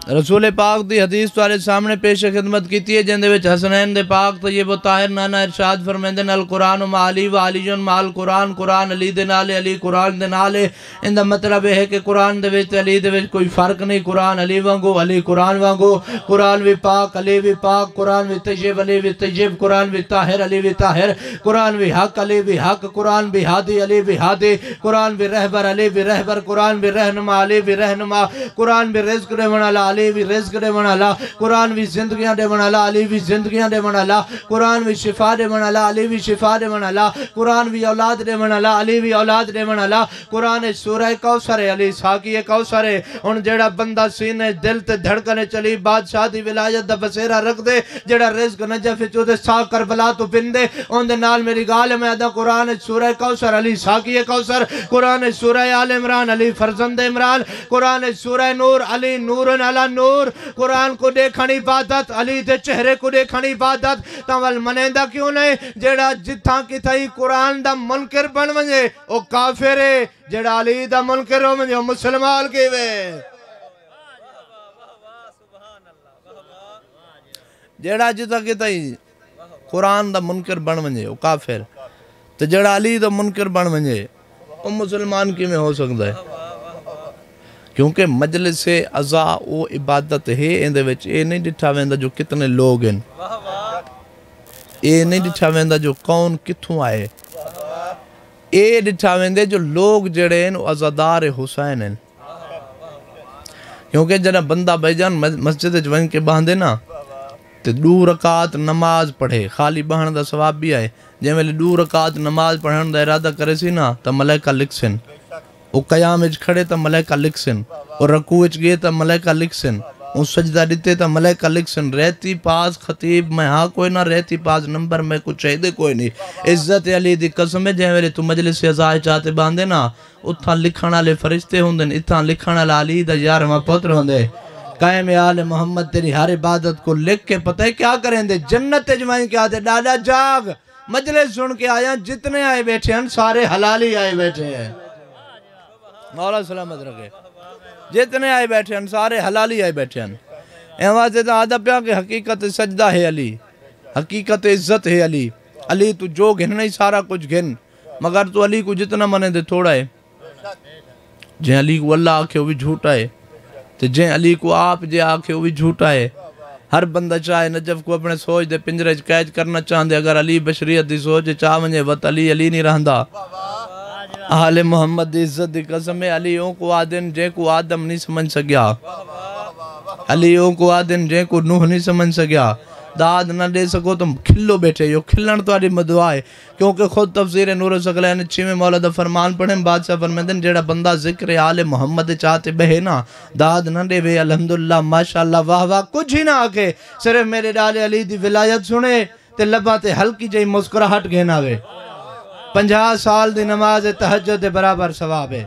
رسول پاک دی حدیث تارے سامنے پیش خدمت کیتی ہے جن دے وچ حسنین دے پاک طیب و طاہر نانا ارشاد فرمیندن القرآن مع علی و علیون مع القرآن قرآن علی دے نالے علی قرآن دے نالے ان دا مطلب ہے کہ قرآن دے وچ علی دے وچ کوئی فرق نہیں قرآن علی وانگو علی قرآن وانگو قرآن وی پاک علی وی پاک قرآن وی طیب علی وی طیب قرآن وی طاہر علی وی طاہر قرآن وی حق علی وی حق قرآن وی ہادی علی وی ہادی قرآن وی رہبر علی وی رہبر قرآن وی رہنما علی وی رہنما قرآن وی رزق دے والا علی وی رزق دے والا قرآن وی زندگیاں دے والا علی وی زندگیاں دے والا قرآن وی شفا دے والا علی وی شفا دے والا قرآن وی اولاد دے والا علی وی اولاد دے والا قرآن سورہ کوثر علی ساقی کوثر ہن جڑا بندہ سینے دل تے دھڑکنے چلی بادشاہ دی ولایت دا بسیرا رکھ دے جڑا رزق نجف چو دے سا کربلا تو پندے اون دے نال میری گال میں ادا قرآن سورہ کوثر علی ساقی کوثر قرآن سورہ آل عمران علی فرزند عمران قرآن سورہ نور علی نور علی نور قرآن کو دیکھنی عبادت علی دے چہرے کو دیکھنی عبادت تاول منیندہ کیوں نہیں جڑا جتھاں کی تھائی قرآن دا منکر بن منجے او کافر ہے جڑا علی دا منکر ہو منجے او مسلمان کی وے جڑا جتھاں کی تھائی قرآن دا منکر بن منجے او کافر تو جڑا علی دا منکر بن منجے او مسلمان کی میں ہو سکتا ہے کیونکہ مجلس عزا او عبادت ہے اندے وچ اے نہیں ڈٹھا ویندہ جو کتنے لوگ ہیں اے نہیں ڈٹھا ویندہ جو کون کتھوں آئے اے ڈٹھا ویندے جو لوگ جڑے ہیں عزادار حسین ہیں کیونکہ جنہ بندہ بھائی جان مسجد جوان کے باندھے نا تے 2 رکعت نماز پڑھے خالی بہن دا ثواب بھی آئے جے میں 2 رکعت نماز پڑھن دا ارادہ کرے سی نا تا ملائکہ لکھ سن وہ قیام اچ کھڑے تا ملائکہ لکھ سن اور رکوع اچ گئے تا ملائکہ لکھ سن وہ سجدہ دیتے تا ملائکہ لکھ سن رہتی پاس خطیب میں ہاں کوئی نہ رہتی پاس نمبر میں کچھ چاہیدے کوئی نہیں عزت علی دی قسم ہے جہاں ویلے تو مجلس عزائے چاہتے باندھے نا اتھاں لکھانا لے فرشتے ہوندن اتھاں لکھانا لے علی دا 11واں پتر ہوندے قائم آل محمد تیری ہر عبادت کو لکھ کے پتہ ہے کیا کریں دے جنت جمائیں کیا دے ڈاڈا جاگ مجلس سن کے آیا جتنے آئے بیٹھے ہیں سارے حلالی آئے بیٹھے ہیں مولا سلامت رکھے جتنے آئے بیٹھے ہیں سارے حلالی آئے بیٹھے ہیں احواز سے آدھا پیا کہ حقیقت سجدہ ہے علی حقیقت عزت ہے علی علی تو جو گھن نہیں سارا کچھ گھن مگر تو علی کو جتنا منے دے تھوڑا ہے جن علی کو اللہ آکھے وہ بھی جھوٹا ہے تو جن علی کو آپ جے آکھے وہ بھی جھوٹا ہے ہر بندہ چاہے نجف کو اپنے سوچ دے پنجرے قید کرنا چاہن دے اگر علی بشریت دی سوچ چاہ منجے وط علی علی نہیں رہندا اہل محمد دی عزت دی قسم علیوں کو آدن جے کو آدم نہیں سمجھ سکیا علیوں کو آدن جے کو نوح نہیں سمجھ سکیا داد نہ دے سکو تم کھلو بیٹھے یو کھلن تو آری مدعائے کیونکہ خود تفسیر نور سقلین 6 مولا دا فرمان پڑھیں بادشاہ فرمیدن جیڑا بندہ ذکر آل محمد چاہتے بہے نا داد نہ دے بے الحمدللہ ماشاءاللہ واہ واہ کچھ ہی نہ آکے صرف میرے ڈال علی دی ولایت سنے تے لباتے ہلکی جائی مسکراہٹ گھینا وے 50 سال دی نماز تہجد برابر ثواب ہے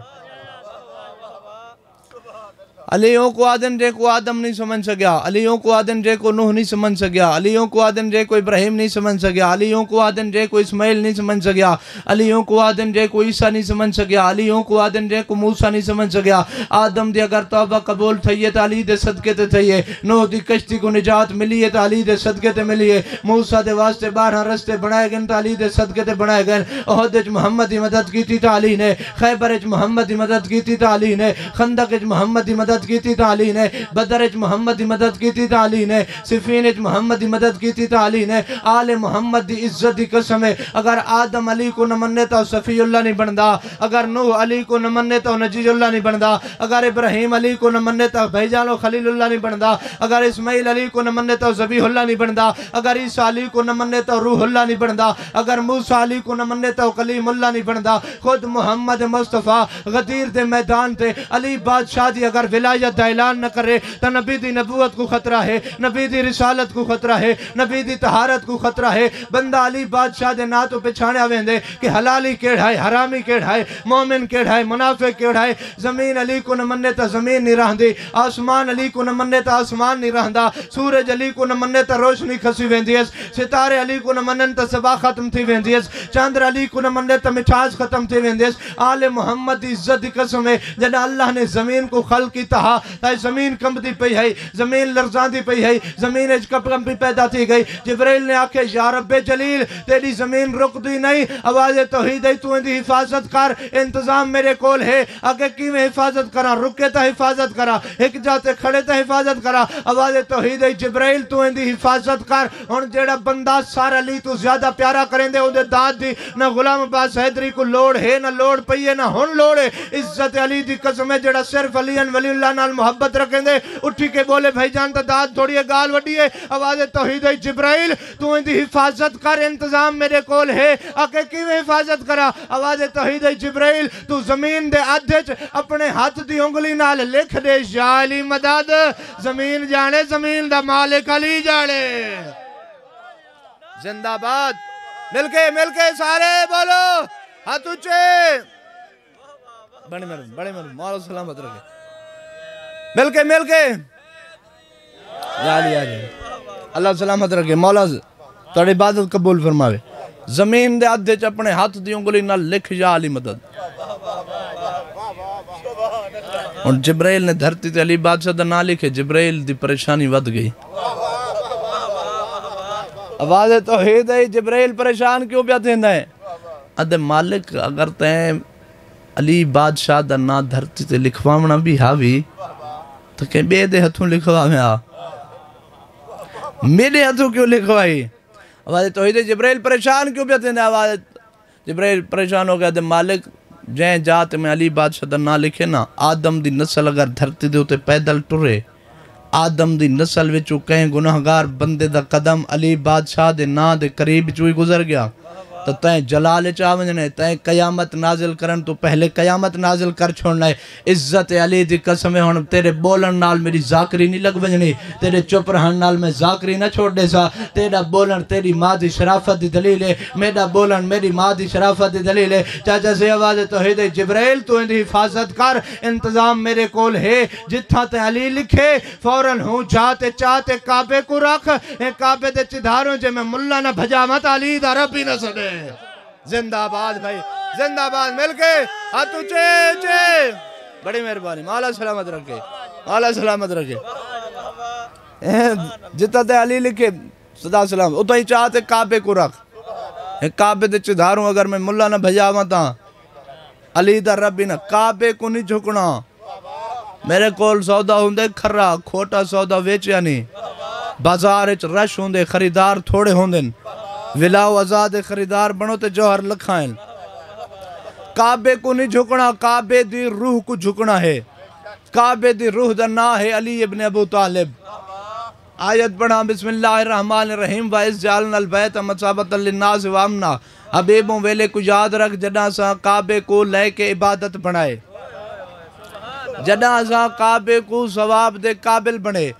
علیوں کو آدن جے کو آدم نہیں سمجھ سکیا علیوں کو آدن جے کو نوح نہیں سمجھ سکیا علیوں کو آدن جے کو ابراہیم نہیں سمجھ سکیا علیوں کو آدن جے کو اسماعیل نہیں سمجھ سکیا علیوں کو آدن جے کو عیسیٰ نہیں سمجھ سکیا علیوں کو آدن جے کو موسیٰ نہیں سمجھ سکیا آدم دی اگر توبہ قبول تھئیے تا علی دے صدقے تے تھئیے نوح دی کشتی کو نجات ملیے تا علی دے صدقے تے ملیے موسیٰ دے واسطے 12 رستے بنائے گئے تا علی دے صدقے تے بنائے گئے احد اچ محمد دی مدد کی تھی تا علی نے خیبر اچ محمد دی مدد کی تھی تا علی نے خندق اچ محمد دی مدد مدد کیتی تا علی نے، بدر اچ محمد دی مدد کیتی تا علی نے، صفین اچ محمد دی مدد کیتی تا علی نے۔ آل محمد دی عزت دی قسم ہے، اگر آدم علی کو نہ مننے تو صفی اللہ نہیں بندا، اگر نوح علی کو نہ مننے تو نجی اللہ نہیں بندا، اگر ابراہیم علی کو نہ مننے تو بھائی جانو خلیل اللہ نہیں بندا، اگر اسماعیل علی کو نہ مننے تو ذبیح اللہ نہیں بندا، اگر عیسیٰ علی کو نہ مننے تو روح اللہ نہیں بندا، اگر موسیٰ علی کو نہ مننے تو کلیم اللہ نہیں بندا۔ خود محمد مصطفیٰ غدیر دے میدان تے علی بادشاہ دی اگر ولایت دا اعلان نہ کرے تو نبی دی نبوت کو خطرہ ہے، نبی دی رسالت کو خطرہ ہے، نبی دی طہارت کو خطرہ ہے۔ بندہ علی بادشاہ دے نا تو پچھانے آویں دے کہ حلالی کیڑا ہے، حرامی کیڑا ہے، مومن کیڑا ہے، منافق کیڑا ہے۔ زمین علی کو نہ مننے تا زمین نہیں رہندی، آسمان علی کو نہ مننے تا آسمان نہیں رہندا، سورج علی کو نہ مننے تا روشنی کھسی ویندی ہے، ستارے علی کو نہ منن تا صبح ختم تھی ویندی ہے، چاندر علی کو نہ مننے تا مٹھاس ختم تھی ویندی ہے۔ آل محمد دی عزت دی قسم ہے، جنہا اللہ نے زمین کو خلق کی تہا تا زمین کمبدی پئی ہے، زمین لرزاندی پئی ہے، زمین اچ کم بھی پیدا تھی گئی۔ جبریل نے آکھے یا رب جلیل تیری زمین رک دی نہیں، آواز توحید ہے، تو اندی حفاظت کر، انتظام میرے کول ہے، آگے کی میں حفاظت کرا، رکے تا حفاظت کرا، ایک جاتے کھڑے تا حفاظت کرا، آواز توحید ہے، جبریل تو اندی حفاظت کر۔ اور جیڑا بندہ سارا علی تو زیادہ پیارا کریں دے اندے داد دی، نہ غلام عباس حیدری کو لوڑ ہے، نہ لوڑ پئیے، نہ ہن لوڑ ہے۔ عزت علی دی قسم ہے، جیڑا صرف علی ولی اللہ نال محبت رکھیں دے، اٹھی کے بولے بھائی جانتا داد تھوڑی ہے، گال وڈی ہے، آواز توحید ہے، جبرائیل تو اندی حفاظت کر، انتظام میرے کول ہے، آکے کی میں حفاظت کرا، آواز توحید ہے، جبرائیل تو زمین دے ادھچ اپنے ہاتھ دی انگلی نال لکھ دے یا علی مدد، زمین جانے زمین دا مالک علی جانے۔ زندہ باد، مل کے سارے بولو ہاتھ اونچے، بڑے مرم مولا سلامت رکھے، مل کے یا علی اللہ سلامت رکھے، مولا تڑی عبادت قبول فرماوے۔ زمین دے آدھے چ اپنے ہاتھ دی انگلی نہ لکھ یا علی مدد۔ اور جبرائیل نے دھرتی تے علی بادشاہ دا نہ لکھے، جبرائیل دی پریشانی ود گئی۔ آواز توحید ہے، جبرائیل پریشان کیوں پیا تھیندا ہے؟ ادھے مالک اگر تیں علی بادشاہ دا نا دھرتی تے لکھواونا بھی ہاوی تو کہ بے دے ہتھوں لکھواویں آ، میرے ہتھوں کیوں لکھوائی؟ آواز توحید ہے، جبرائیل پریشان کیوں پیا تھیندا ہے؟ آواز جبرائیل پریشان ہو گیا، دے مالک جائیں جات میں علی بادشاہ دا نا لکھے نا، آدم دی نسل اگر دھرتی دے ہوتے پیدل ٹرے، آدم دی نسل وچوں کہیں گناہگار بندے دا قدم علی بادشاہ دے نا دے قریب چوئی گزر گیا تو تائیں جلال چاونجنے، تائیں قیامت نازل کرن تو پہلے قیامت نازل کر چھوڑنا ہے۔ عزت علی دی قسم ہے، ہن تیرے بولن نال میری ذاکری نہیں لگ بجنی، تیرے چپ رہن نال میں ذاکری نہ چھوڑ دے سا، تیرا بولن تیری ماں دی شرافت دی دلیل ہے، میرا بولن میری ماں دی شرافت دی دلیل ہے۔ چاچا سے آواز توحید ہے، جبرائیل تو اندھی حفاظت کر، انتظام میرے کول ہے، جتھا تے علی لکھے فوراً ہوں جاتے چاہتے کعبے کو رکھ، کعبے دے چدھاروں جے میں ملہ نہ بھجا مت، علی دا رب ہی نہ سنے۔ زندہ آباد بھائی، زندہ آباد، مل کے ہاتھوں چے بڑی مہربانی، مولا سلامت رکھے، مولا سلامت رکھے۔ جتا تے علی لکھے صدا سلام، اتنا ہی چاہتے کعبے کو رکھ، کعبے دے چدھاروں اگر میں ملہ نہ بھجاواں تا علی دا رب ہی نہ، کعبے کو نہیں جھکنا۔ میرے کول سودا ہوندے کھرا کھوٹا سودا ویچیا نہیں، بازار اچ رش ہوندے خریدار تھوڑے ہوندے، ولاؤ آزاد خریدار بنو تے جوہر لکھائیں۔ کعبے کو نہیں جھکنا، کعبے دی روح کو جھکنا ہے، کعبے دی روح دا نا ہے علی ابن ابو طالب۔ آیت پڑھا، بسم اللہ الرحمن الرحیم، وَإِذْ جَعَلْنَا الْبَيْتَ مَثَابَةً لِلنَّاسِ وَأَمْنًا۔ حبیبوں ویلے کو یاد رکھ جڑا سا کعبے کو لے کے عبادت بنائے، جڑا سا کعبے کو ثواب دے قابل بنے۔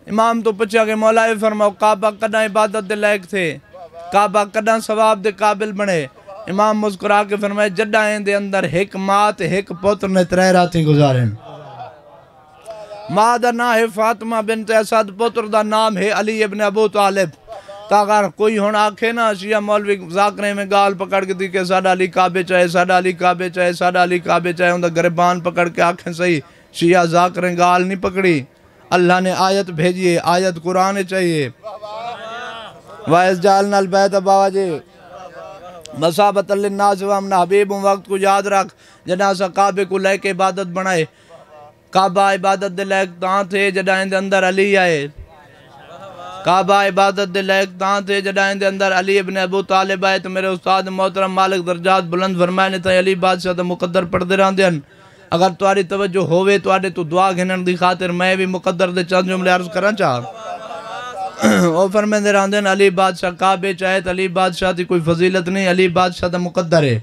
امام تو پچھا کہ مولا فرماؤ کعبہ کداں عبادت دے لائق تھے، کعبہ کداں ثواب دے قابل بنے؟ امام مسکرا کے فرمائے جڑا ہیں دے اندر ایک ماں تے ایک پتر نے 3 راتیں گزاریں۔ ماں دا نام ہے فاطمہ بنت اسد، پتر دا نام ہے علی ابن ابو طالب۔ تاکہ کوئی ہون آکھے نا شیعہ مولوی ذاکرے میں گال پکڑ کے دی کہ ساڑھا علی کعبے چاہے، ساڑھا علی کعبے چاہے، ساڑھا علی کعبے چاہے، اندھا گربان پکڑ کے آکھیں صحیح، شیعہ ذاکریں گال نہیں پکڑی، اللہ نے آیت بھیجیے، آیت قرآن چاہیے۔ وَإِذْ جَعَلْنَا الْبَيْتَ بَوَاجِبَ مَثَابَةً لِلنَّاسِ وَأَمْنًا۔ حبیب وقت کو یاد رکھ، جناسہ کعبے کو لے کے عبادت بنائے، کعبہ عبادت دے لائق تاں تھے جڑائیں دے اندر علی آئے کعبہ عبادت دے لائق تاں تھے جڑائیں دے اندر علی ابن ابو طالب آئے تو میرے استاد محترم مالک درجات بلند فرمائے نے تاں علی بادشاہ دا مقدر پڑھ دے رہاں دے اگر تواری توجہ ہوئے تو آڑے تو دعا گھنن دی خاطر میں بھی مقدر دے چند جملے عرض کرنا چاہا او فرمائے دے رہاں دے علی بادشاہ کعبے چاہے علی بادشاہ دی کوئی فضیلت نہیں علی بادشاہ دا مقدر ہے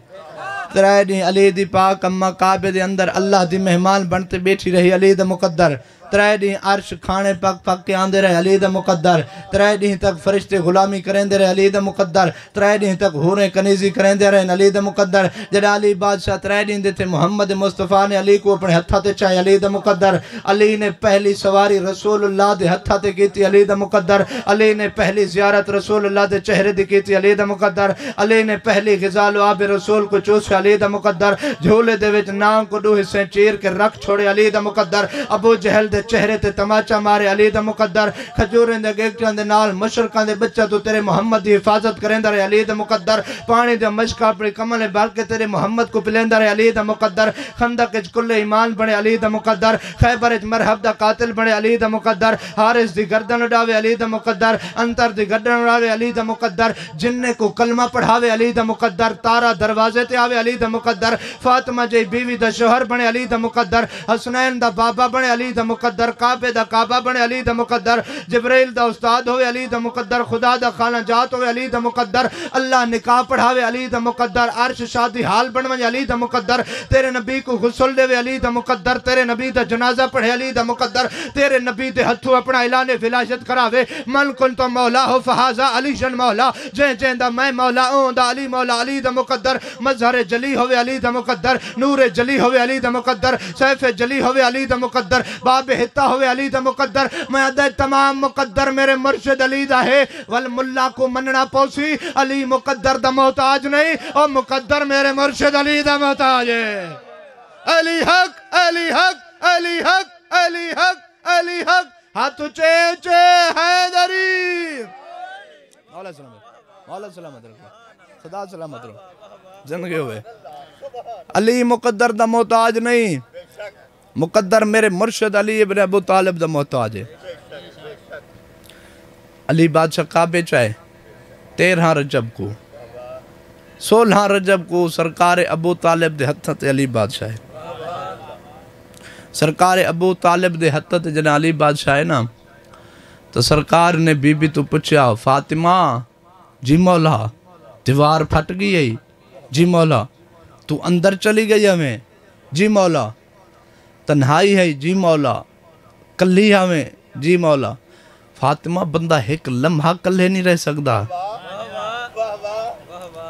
ترائے دیں علی دی پاک اممہ کعبے دے اندر اللہ دی مہمان بنتے بیٹھی رہی علی دا مقدر ترائے دیں عرش کھانے پک پک کے آندے رہے علی دا مقدر ترائے دیں تک فرشتے غلامی کریں دے رہے علی دا مقدر ترائے دیں تک حوریں کنیزی کریں دے رہے علی دا مقدر جڑا علی بادشاہ ترائے دیں دیتے محمد مصطفیٰ نے علی کو اپنے ہتھا تے چاہے علی دا مقدر علی نے پہلی سواری رسول اللہ دے ہتھا تے کی تھی علی دا مقدر علی نے پہلی زیارت رسول اللہ دے چہرے دی کی تھی علی دا مقدر علی نے پہلی غزال و آب رسول کو چوسے علی دا مقدر جھولے دے وچ نام کو دو حصے چیر کے رکھ چھوڑے علی دا مقدر ابو جہل دے چہرے تے تماچا مارے علی دا مقدر کھجوریں دے گیگٹاں دے نال مشرقاں دے بچہ تو تیرے محمد دی حفاظت کریں دے علی دا مقدر پانی دے مشکا اپنے کمل بھر کے تیرے محمد کو پلیں دے علی دا مقدر خندق اچ کل ایمان بنے علی دا مقدر خیبر اچ مرحب دا قاتل بنے علی دا مقدر حارث دی گردن اڑاوے علی دا مقدر انتر دی گردن اڑاوے علی دا مقدر جننے کو کلمہ پڑھاوے علی دا مقدر تارا دروازے تے آوے علی دا مقدر فاطمہ جی بیوی دا شوہر بنے علی دا مقدر حسنین دا بابا بنے علی دا مقدر کعبے دا کعبہ بنے علی دا مقدر جبریل دا استاد ہوئے علی دا مقدر خدا دا خانہ جات ہوئے علی دا مقدر اللہ نکاح پڑھاوے علی دا مقدر عرش شادی حال بنوے علی دا مقدر تیرے نبی کو غسل دے علی دا مقدر تیرے نبی دا جنازہ پڑھے علی دا مقدر تیرے نبی دے ہتھوں اپنا اعلان فلاشت کراوے من کن تو مولا ہو فہازہ علی شن مولا جین جین دا میں مولا اون دا علی مولا علی دا مقدر مظہر جلی ہوئے علی دا مقدر نور جلی ہوئے علی دا مقدر سیف جلی ہوئے علی دا مقدر باب حتہ ہوئے علی دا مقدر میں عدد تمام مقدر میرے مرشد علی دا ہے والملہ کو مننا پوسی علی مقدر دا محتاج نہیں اور مقدر میرے مرشد علی دا محتاج ہے علی حق علی حق علی حق علی حق علی حق ہاتھ چے چے حیدری مولا سلامت رکھو خدا سلامت رکھو زندگی ہوئے علی مقدر دا محتاج نہیں مقدر میرے مرشد علی ابن ابو طالب دا محتاج ہے علی بادشاہ کعبے چاہے 13 رجب کو 16 رجب کو سرکار ابو طالب دے ہتھت علی بادشاہ ہے سرکار ابو طالب دے ہتھت جنہ علی بادشاہ ہے نا تو سرکار نے بی بی تو پچھا فاطمہ جی مولا دیوار پھٹ گئی ہے جی مولا تو اندر چلی گئی ہمیں جی مولا تنہائی ہے جی مولا کلی ہمیں جی مولا فاطمہ بندہ ایک لمحہ کلے نہیں رہ سکتا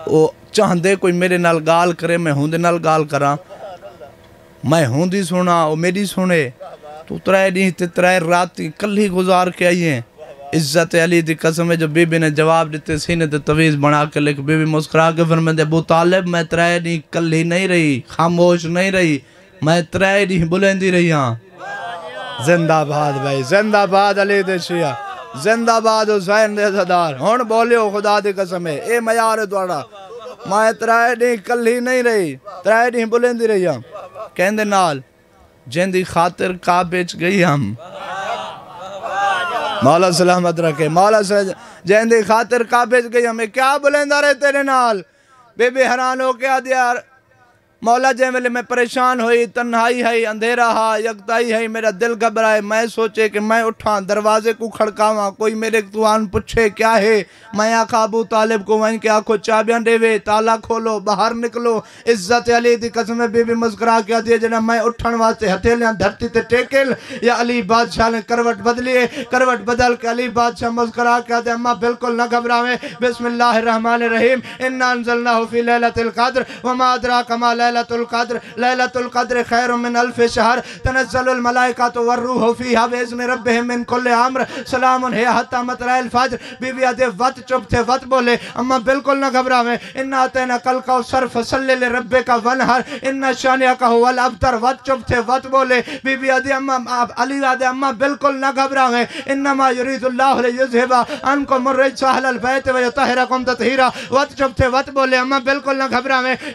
وہ چاہندے کوئی میرے نال گال کرے میں ہوں دے نال گال کرا میں ہوں دی سونا وہ میری سونے تو ترائے نہیں تے ترائے راتی کلی گزار کے آئی ہیں عزت علی دی قسم ہے جو بی بی نے جواب دیتے سینے تے تویز بنا کے لکھ بی بی مسکرا کے فرمائے دے ابو طالب میں ترائے نہیں کلی نہیں رہی خاموش نہیں رہی میں ترائے نہیں بلندی رہی ہاں زندہ باد بھائی زندہ باد علی دے شیعہ زندہ باد حسین دے صدار ہون بولے ہو خدا دی قسم ہے اے میار دوڑا میں ترائے نہیں کلی نہیں رہی ترائے نہیں بلندی رہی ہاں کہندے نال جن دی خاطر کعبے چ گئی ہم مولا سلامت رکھے مولا جن دی خاطر کعبے چ گئی ہمیں کیا بلندہ رہے تیرے نال بے بے حیران ہو کے آدیا مولا جے ملے میں پریشان ہوئی تنہائی ہے اندھیرا ہے یکتائی ہے میرا دل گھبرائے میں سوچے کہ میں اٹھاں دروازے کو کھڑکاواں کوئی میرے توان پوچھے کیا ہے میں آقا ابو طالب کو وہیں کہ آنکھو چابیاں دے وے تالا کھولو باہر نکلو عزت علی دی قسم بی بی مسکرا کیا دیئے جنہ میں اٹھن واسطے ہتھیلیاں دھرتی تے ٹیکل یا علی بادشاہ نے کروٹ بدلیے کروٹ بدل کے علی بادشاہ مسکرا کیا دے اماں بالکل نہ گھبراویں بسم اللہ الرحمن الرحیم انا انزلناہ فی لیلۃ القدر وما ادراک ما لیلۃ القدر خیر من الف شہر تنزل الملائکۃ والروح فیہا باذن ربہم من کل امر سلام ہے حتی مطلع الفجر بی بی آدھے وقت چپ تھے وقت بولے اما بالکل نہ گھبراویں انا اتینا کل کوثر فصلی لربک ونہر انا شانئک هو الابتر وقت چپ تھے وقت بولے بی بی آدھے اما علی آدھے اما بالکل نہ گھبراویں انما یرید اللہ لیذہب عنکم الرجس اہل البیت ویطہرکم تطہیرا وقت چپ تھے وقت بولے اما بالکل نہ گھبراویں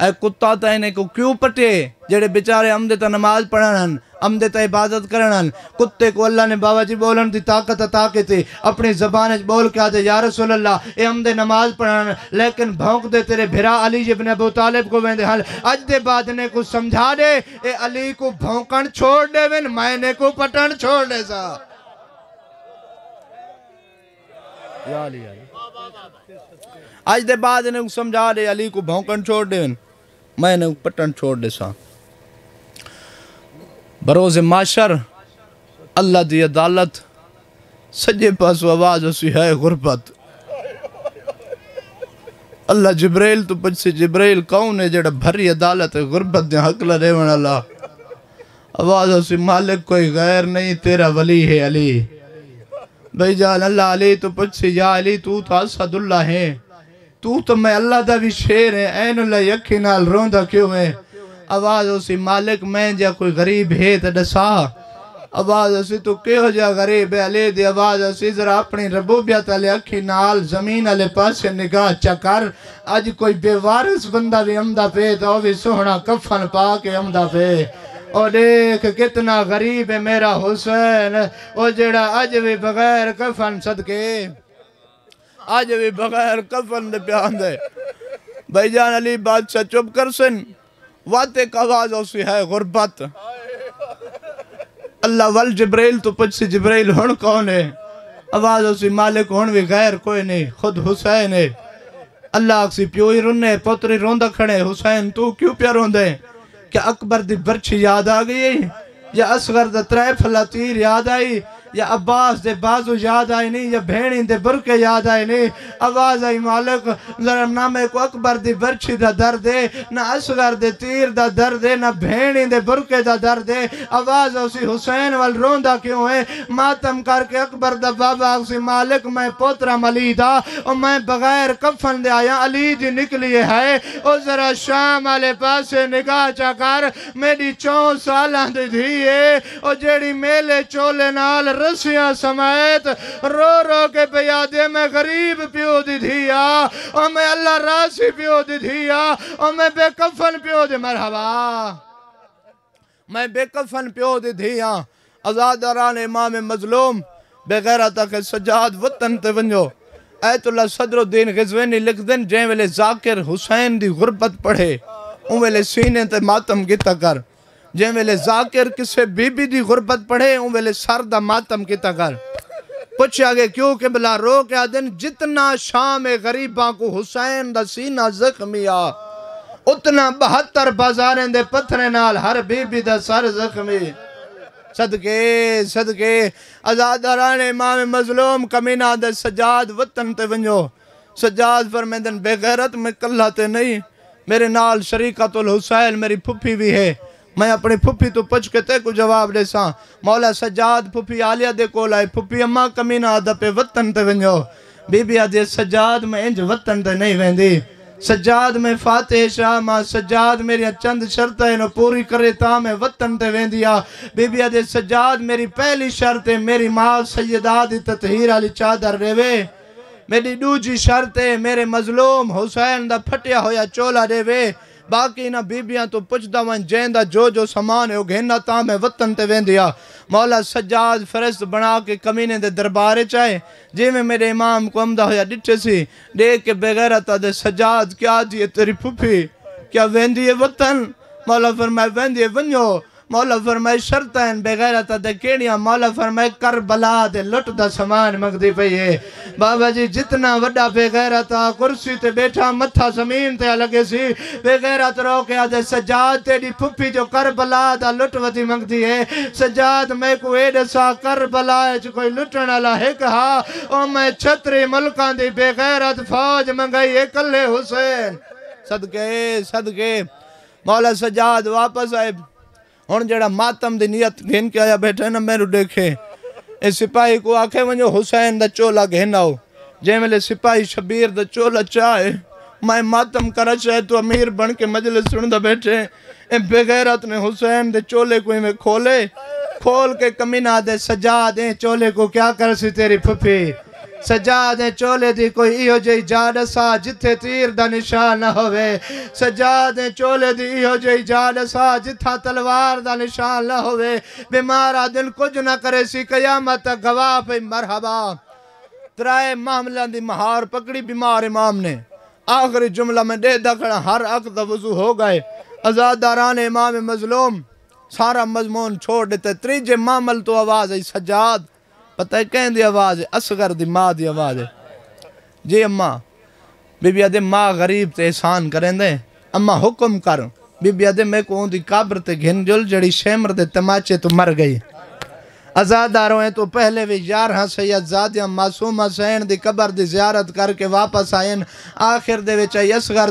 اے کتا تا انہیں کو کیوں پٹے جڑے بیچارے امدے تا نماز پڑھنن امدے تا عبادت کرنن کتے کو اللہ نے بابا جی بولن دی طاقت عطا کے تھی اپنی زبان بول کے آتے یا رسول اللہ اے امدے نماز پڑھنن لیکن بھونک دے تیرے بھرا علی ابن ابو طالب کو ویندے حل اج دے بعد نے کو سمجھا دے اے علی کو بھونکن چھوڑ دے وین میں نے کو پٹن چھوڑ دے سا یا علی آج دے بعد نے سمجھا دے علی کو بھونکن چھوڑ دے میں نے پٹن چھوڑ دے سا بروز معاشر اللہ دی عدالت سجے پاس آواز اسی ہے غربت اللہ جبریل تو پچھ سے جبریل کون ہے جڑا بھری عدالت ہے غربت دے حق لے من اللہ آواز اسی مالک کوئی غیر نہیں تیرا ولی ہے علی بھائی جان اللہ علی تو پچھ سے یا علی تو اسد اللہ ہے تو میں اللہ دا بھی شیر ہے این اللہ یکی نال روندہ کیوں ہے آواز اسی مالک میں جا کوئی غریب ہے تا دسا آواز اسی تو کیوں جا غریب ہے علی دی آواز اسی ذرا اپنی ربوبیت علی اکھی نال زمین علی پاس سے نگاہ چکر آج کوئی بے وارث بندہ بھی امدہ پہ تو بھی سوہنا کفن پا کے امدہ پہ اور دیکھ کتنا غریب ہے میرا حسین اور جڑا آج بھی بغیر کفن صدقے آج بھی بغیر کفن دے پیان دے بھائی جان علی بادشاہ چپ کر سن وات ایک آواز اسی ہے غربت اللہ وال جبریل تو پچھ سے جبریل ہن کون ہے آواز اسی مالک ہن بھی غیر کوئی نہیں خود حسین ہے اللہ اکسی پیوئی رننے پتری روندہ کھڑے حسین تو کیوں پیا روندے کیا اکبر دی برچی یاد آگئی یا اصغر دا تریف اللہ تیر یاد آئی یا عباس دے بازو یاد آئی نہیں یا بھینی دے برکے یاد آئی نہیں آواز آئی مالک ذرا نامے کو اکبر دی برچی دا درد دے نہ اصغر دے تیر دا درد دے نہ بھینی دے برکے دا درد دے آواز اسی حسین وال روندہ کیوں ہے ماتم کر کے اکبر دا بابا اسی مالک میں پوترم علی دا اور میں بغیر کفن دے آیا علی دی نکلی ہے اور ذرا شام والے پاسے نگاہ چاکر میری 4 سالان دی دھی ہے اور جیڑی میلے چولے نال رسیاں سمیت رو رو کے پیادے میں غریب پیو دی دھیا اور میں اللہ راسی پیو دی دھیا اور میں بے کفن پیو دی مرحبا میں بے کفن پیو دی دھیا ازادران امام مظلوم بے غیرتا کے سجاد وطن تے ونجو ایت اللہ صدر الدین غزوینی لکھ دن جائیں ویلے ذاکر حسین دی غربت پڑھے ان ویلے سینے تے ماتم گیتا کر جن ویلے ذاکر کسے بی بی دی غربت پڑھے ان ویلے سر دا ماتم کیتا کر پوچھے آگے کیوں کہ بلا رو کے آدن جتنا شام غریباں کو حسین دا سینہ زخمیا اتنا 72 بازاریں دے پتھرے نال ہر بی بی دا سر زخمی صدقے ازادران امام مظلوم کمینہ دے سجاد وطن تے ونجو سجاد فرمیدن بے غیرت میں کلہ تے نہیں میرے نال شریکت الحسین میری پھپھی بھی ہے میں اپنی پھپھی تو پچھ کے تے کو جواب دے ساں مولا سجاد پھپھی آلیہ دے کو لائے پھپھی اممہ کمینہ آدھا پہ وطن تے ونجو بی بی آدھے سجاد میں انج وطن تے نہیں ویندی سجاد میں فاتح شاہ ماں سجاد میری چند شرط ہے نو پوری کرے تا میں وطن تے ویندیا بی بی آدھے سجاد میری پہلی شرط ہے میری ماں سیدہ دی تطہیر علی چادر روے میری دوجی شرط ہے میرے مظلوم حسین دا پھٹیا ہویا چولا روے باقی نہ بیبیاں تو پچھدا ون جیندہ جو سامان ہے وہ گھننا تا میں وطن تے ویندیا مولا سجاد فرست بنا کے کمینے دے دربارے چاہے جی میں میرے امام کو امدہ ہویا ڈٹھے سی دیکھ کے بغیرتا دے سجاد کیا دیئے تیری پھپھی کیا ویندیے وطن مولا فرمائے ویندیے ونجو مولا فرمائے شرطین بغیرتا دے کیڑیاں مولا فرمائے کربلا دے لٹ دا سامان مگدی پئی ہے بابا جی جتنا وڈا بغیرتا کرسی تے بیٹھا متھا زمین تے لگے سی بغیرت رو کے آدھے سجاد تیری پھپھی جو کربلا دا لٹ ودی مگدی ہے سجاد میں کو ایڈسا کربلا ہے جو کوئی لٹن اللہ ہے کہا اور میں چھتری ملکان دی بغیرت فوج منگئی اکلے حسین صدقے مولا سجاد واپس آئے ہون جڑا ماتم دی نیت گھن کے آیا بیٹھے نا میرے دیکھے اس سپاہی کو آکھے ونجو حسین دا چولا گھناؤ جے ملے سپاہی شبیر دا چولا چاہے میں ماتم کرا چاہے تو امیر بن کے مجلس سن دا بیٹھے بغیرت نے حسین دے چولے کو میں کھول کے کمینہ دے سجا دیں چولے کو کیا کر سی تیری پھپھی سجاد چولے دی کوئی ایہو جئی جا دسا جتھے تیر دا نشان نہ ہوئے سجاد چولے دی ایہو جئی جا دسا جتھا تلوار دا نشان نہ ہوئے بیمارا دل کچھ نہ کرے سی قیامت گواہ پہ مرحبا ترائے معاملہ دی مہار پکڑی بیمار امام نے آخری جملہ میں دے دکھنا ہر عقد وضو ہو گئے ازاداران امام مظلوم سارا مضمون چھوڑ دیتے تریجے معامل تو آواز ہے سجاد پتہ ہے کہیں دی آواز ہے اصغر دی ماں دی آواز ہے جی اماں بی بی آدھے ماں غریب تے احسان کریں دے اماں حکم کر بی بی آدھے میں کو دی قبر تے گھن جل جڑی شیمر دے تماچے تو مر گئی ازاداروں ہیں تو پہلے بھی یارہاں سید زادیاں معصوم حسین دی قبر دی زیارت کر کے واپس آئین آخر دے وچائی اصغر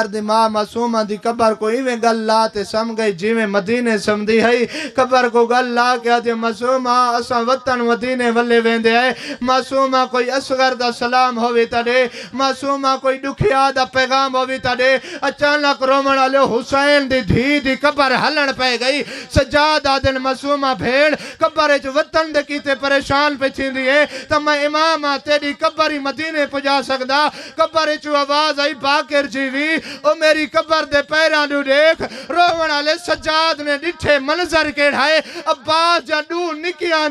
دی ماں معصومہ دی قبر کو ایویں گل لاتے سم گئی جیویں مدینے سم دی ہے قبر کو گل لا کے آتے معصومہ اساں وطن مدینے والے ویندے ہے معصومہ کوئی اصغر دا سلام ہوئی تا دے معصومہ کوئی دکھیا دا پیغام ہوئی تا دے اچانک رومن والے حسین دی دھی دی قبر ہلن پہ گئی سجاد آدن معصومہ بھیڑ قبر جو وطن دے کیتے پریشان پہ چھین دیئے تا میں امام تیری قبری مدینے پجا سکدا قبر جو آواز آئی باکر جیوی او میری قبر دے پیران دو دیکھ رومن آلے سجاد نے ڈٹھے منظر کے ڈھائے عباس جا دو نکیاں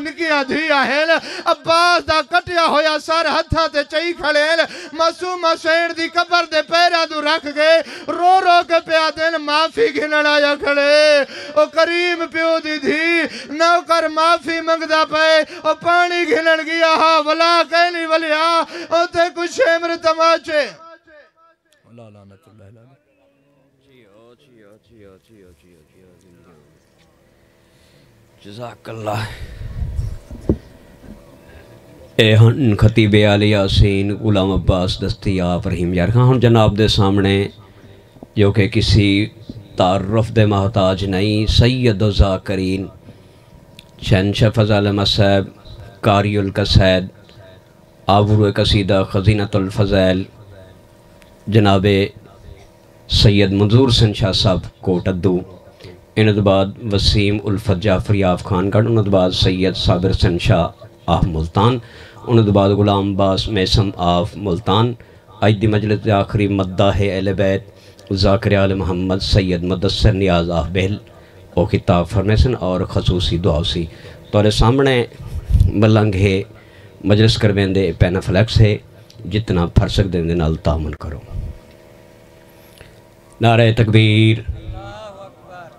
دھیا ہیل عباس دا کٹیا ہویا سر ہتھا تے چاہی کھڑیل معصوم حسین دی قبر دے پیران دو رکھ گئے رو کے پیا دن معافی گھنڑا یا کھڑے او کریم پیو دی دھی نوکر معافی منگدہ پے او پانی گھنن گیا ہاں ولا کہنی ولیا او تے کچھ شیمر تماچے اللہ لعنت اللہ علیہ جزاک اللہ اے ہن خطیب آل یاسین غلام عباس دستیاب رحیم یار خان ہن جناب دے سامنے جو کہ کسی تعارف دے محتاج نہیں سید و ذاکرین شہنشاہ فضل احمد صاحب قاری القصائد آورو قصیدہ خزینۃ الفضائل جناب سید منظور حسین شاہ صاحب کوٹ ادو انہوں نے بعد وسیم الفت جعفری آف خان گڑھ انہوں نے بعد سید صابر حسین شاہ آف ملتان انہوں نے بعد غلام عباس میسم آف ملتان آج دی مجلس آخری مدہ اہل بیت ذاکر آل محمد سید مدثر نیاز آف بہل او کتاب فرمیسن اور خصوصی دعاو سی تو سامنے ملنگ ہے مجلس کروین دے پینہ فلیکس ہے جتنا پھرسک دے نال تعامل کرو نعرہ تکبیر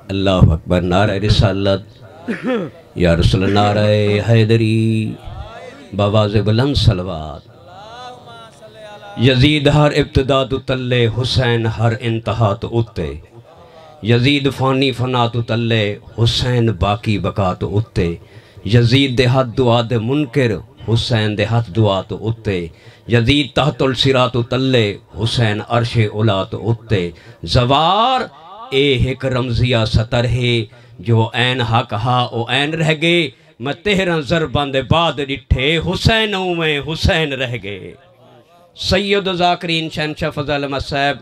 اللہ اکبر نعرہ رسالت یا رسول نعرہ حیدری بواز بلند صلوات یزید ہر ابتدا تو تلے حسین ہر انتہا تو اتے یزید فانی فنا تو تلے حسین باقی بقا تو اتے یزید دے ہاتھ دعا دے منکر حسین دے ہاتھ دعا تو اتے یزید تحت السرا تو تلے حسین عرش اولا تو اتے زوار اے ایک رمزیہ سطر ہے جو این حق ہا او این رہ گئے میں تہران ضربان دے بعد ڈٹھے حسینوں میں حسین رہ گئے سید و ذاکرین شہنشاہ فضل احمد صاحب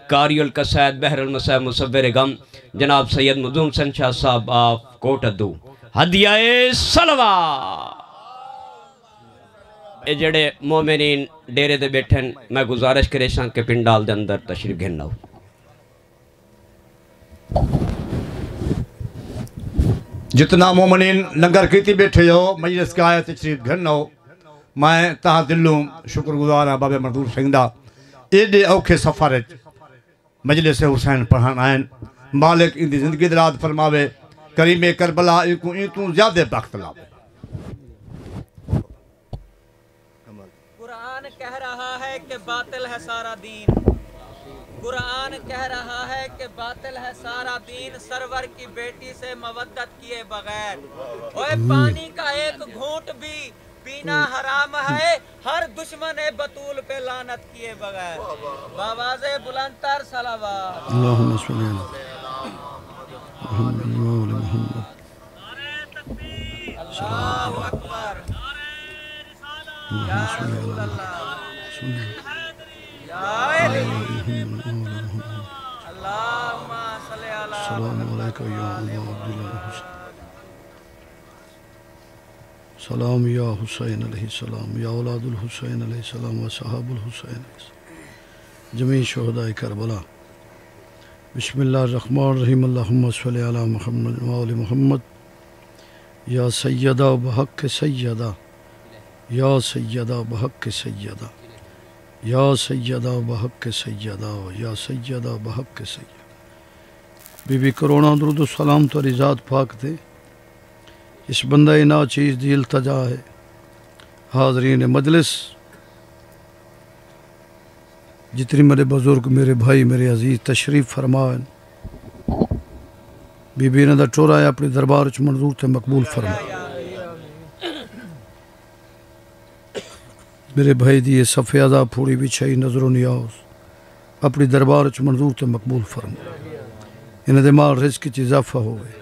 قاری القصائد بحر المصائب مصور غم جناب سید منظور حسین شاہ صاحب آپ کوٹ ادو ہدیہ صلوات اے جڑے مومنین ڈیرے دے بیٹھن میں گزارش کرے شان کے پنڈال دے اندر تشریف گھننا ہوں جتنا مومنین لنگر کیتی بیٹھے ہو مجلس کا آیا تشریف گھننا ہو میں تہاں دلوں شکر گزارا بابے مردور سنگدہ ایڈے اوکھے سفر مجلس حسین پڑھان آئین مالک ان دی زندگی دلاد فرماوے کریم کربلا انتوں زیادہ بخت لاوے قرآن کہہ رہا ہے کہ باطل ہے سارا دین قرآن کہہ رہا ہے کہ باطل ہے سارا دین سرور کی بیٹی سے مودت کیے بغیر اوے پانی کا ایک گھونٹ بھی پینا حرام ہے ہر دشمن بطول پہ لعنت کیے بغیر باواز بلند تر صلوات اللہم صلی اللہ محمد اللہ اکبر یا رسول اللہ یا علی اللہم صلی اللہ السلام علیکم یا اللہ عبداللہ سلام یا حسین علیہ السلام یا اولاد الحسین علیہ السلام و صحاب الحسین علیہ السلام جمیع شہداء کربلا بسم اللہ الرحمن الرحیم اللہم صلی علی محمد و آل محمد یا سیدہ بحق سیدہ یا سیدہ بحق سیدہ یا سیدہ بحق سیدہ یا سیدہ بحق سیدہ بی بی کرونا درود و سلام تو ذات پاک دے اس بندہ نا چیز دی التجا ہے حاضرین مجلس جتنی میرے بزرگ میرے بھائی میرے عزیز تشریف فرمائیں بی بی نے دا ٹورا ہے اپنی دربار چ منظور تے مقبول فرمائیں میرے بھائی دی صفحہ ازا پھوڑی بچھائی نظر و نیاز اپنی دربار چ منظور تے مقبول فرمائیں انہیں دے مال رزق چ اضافہ ہوئے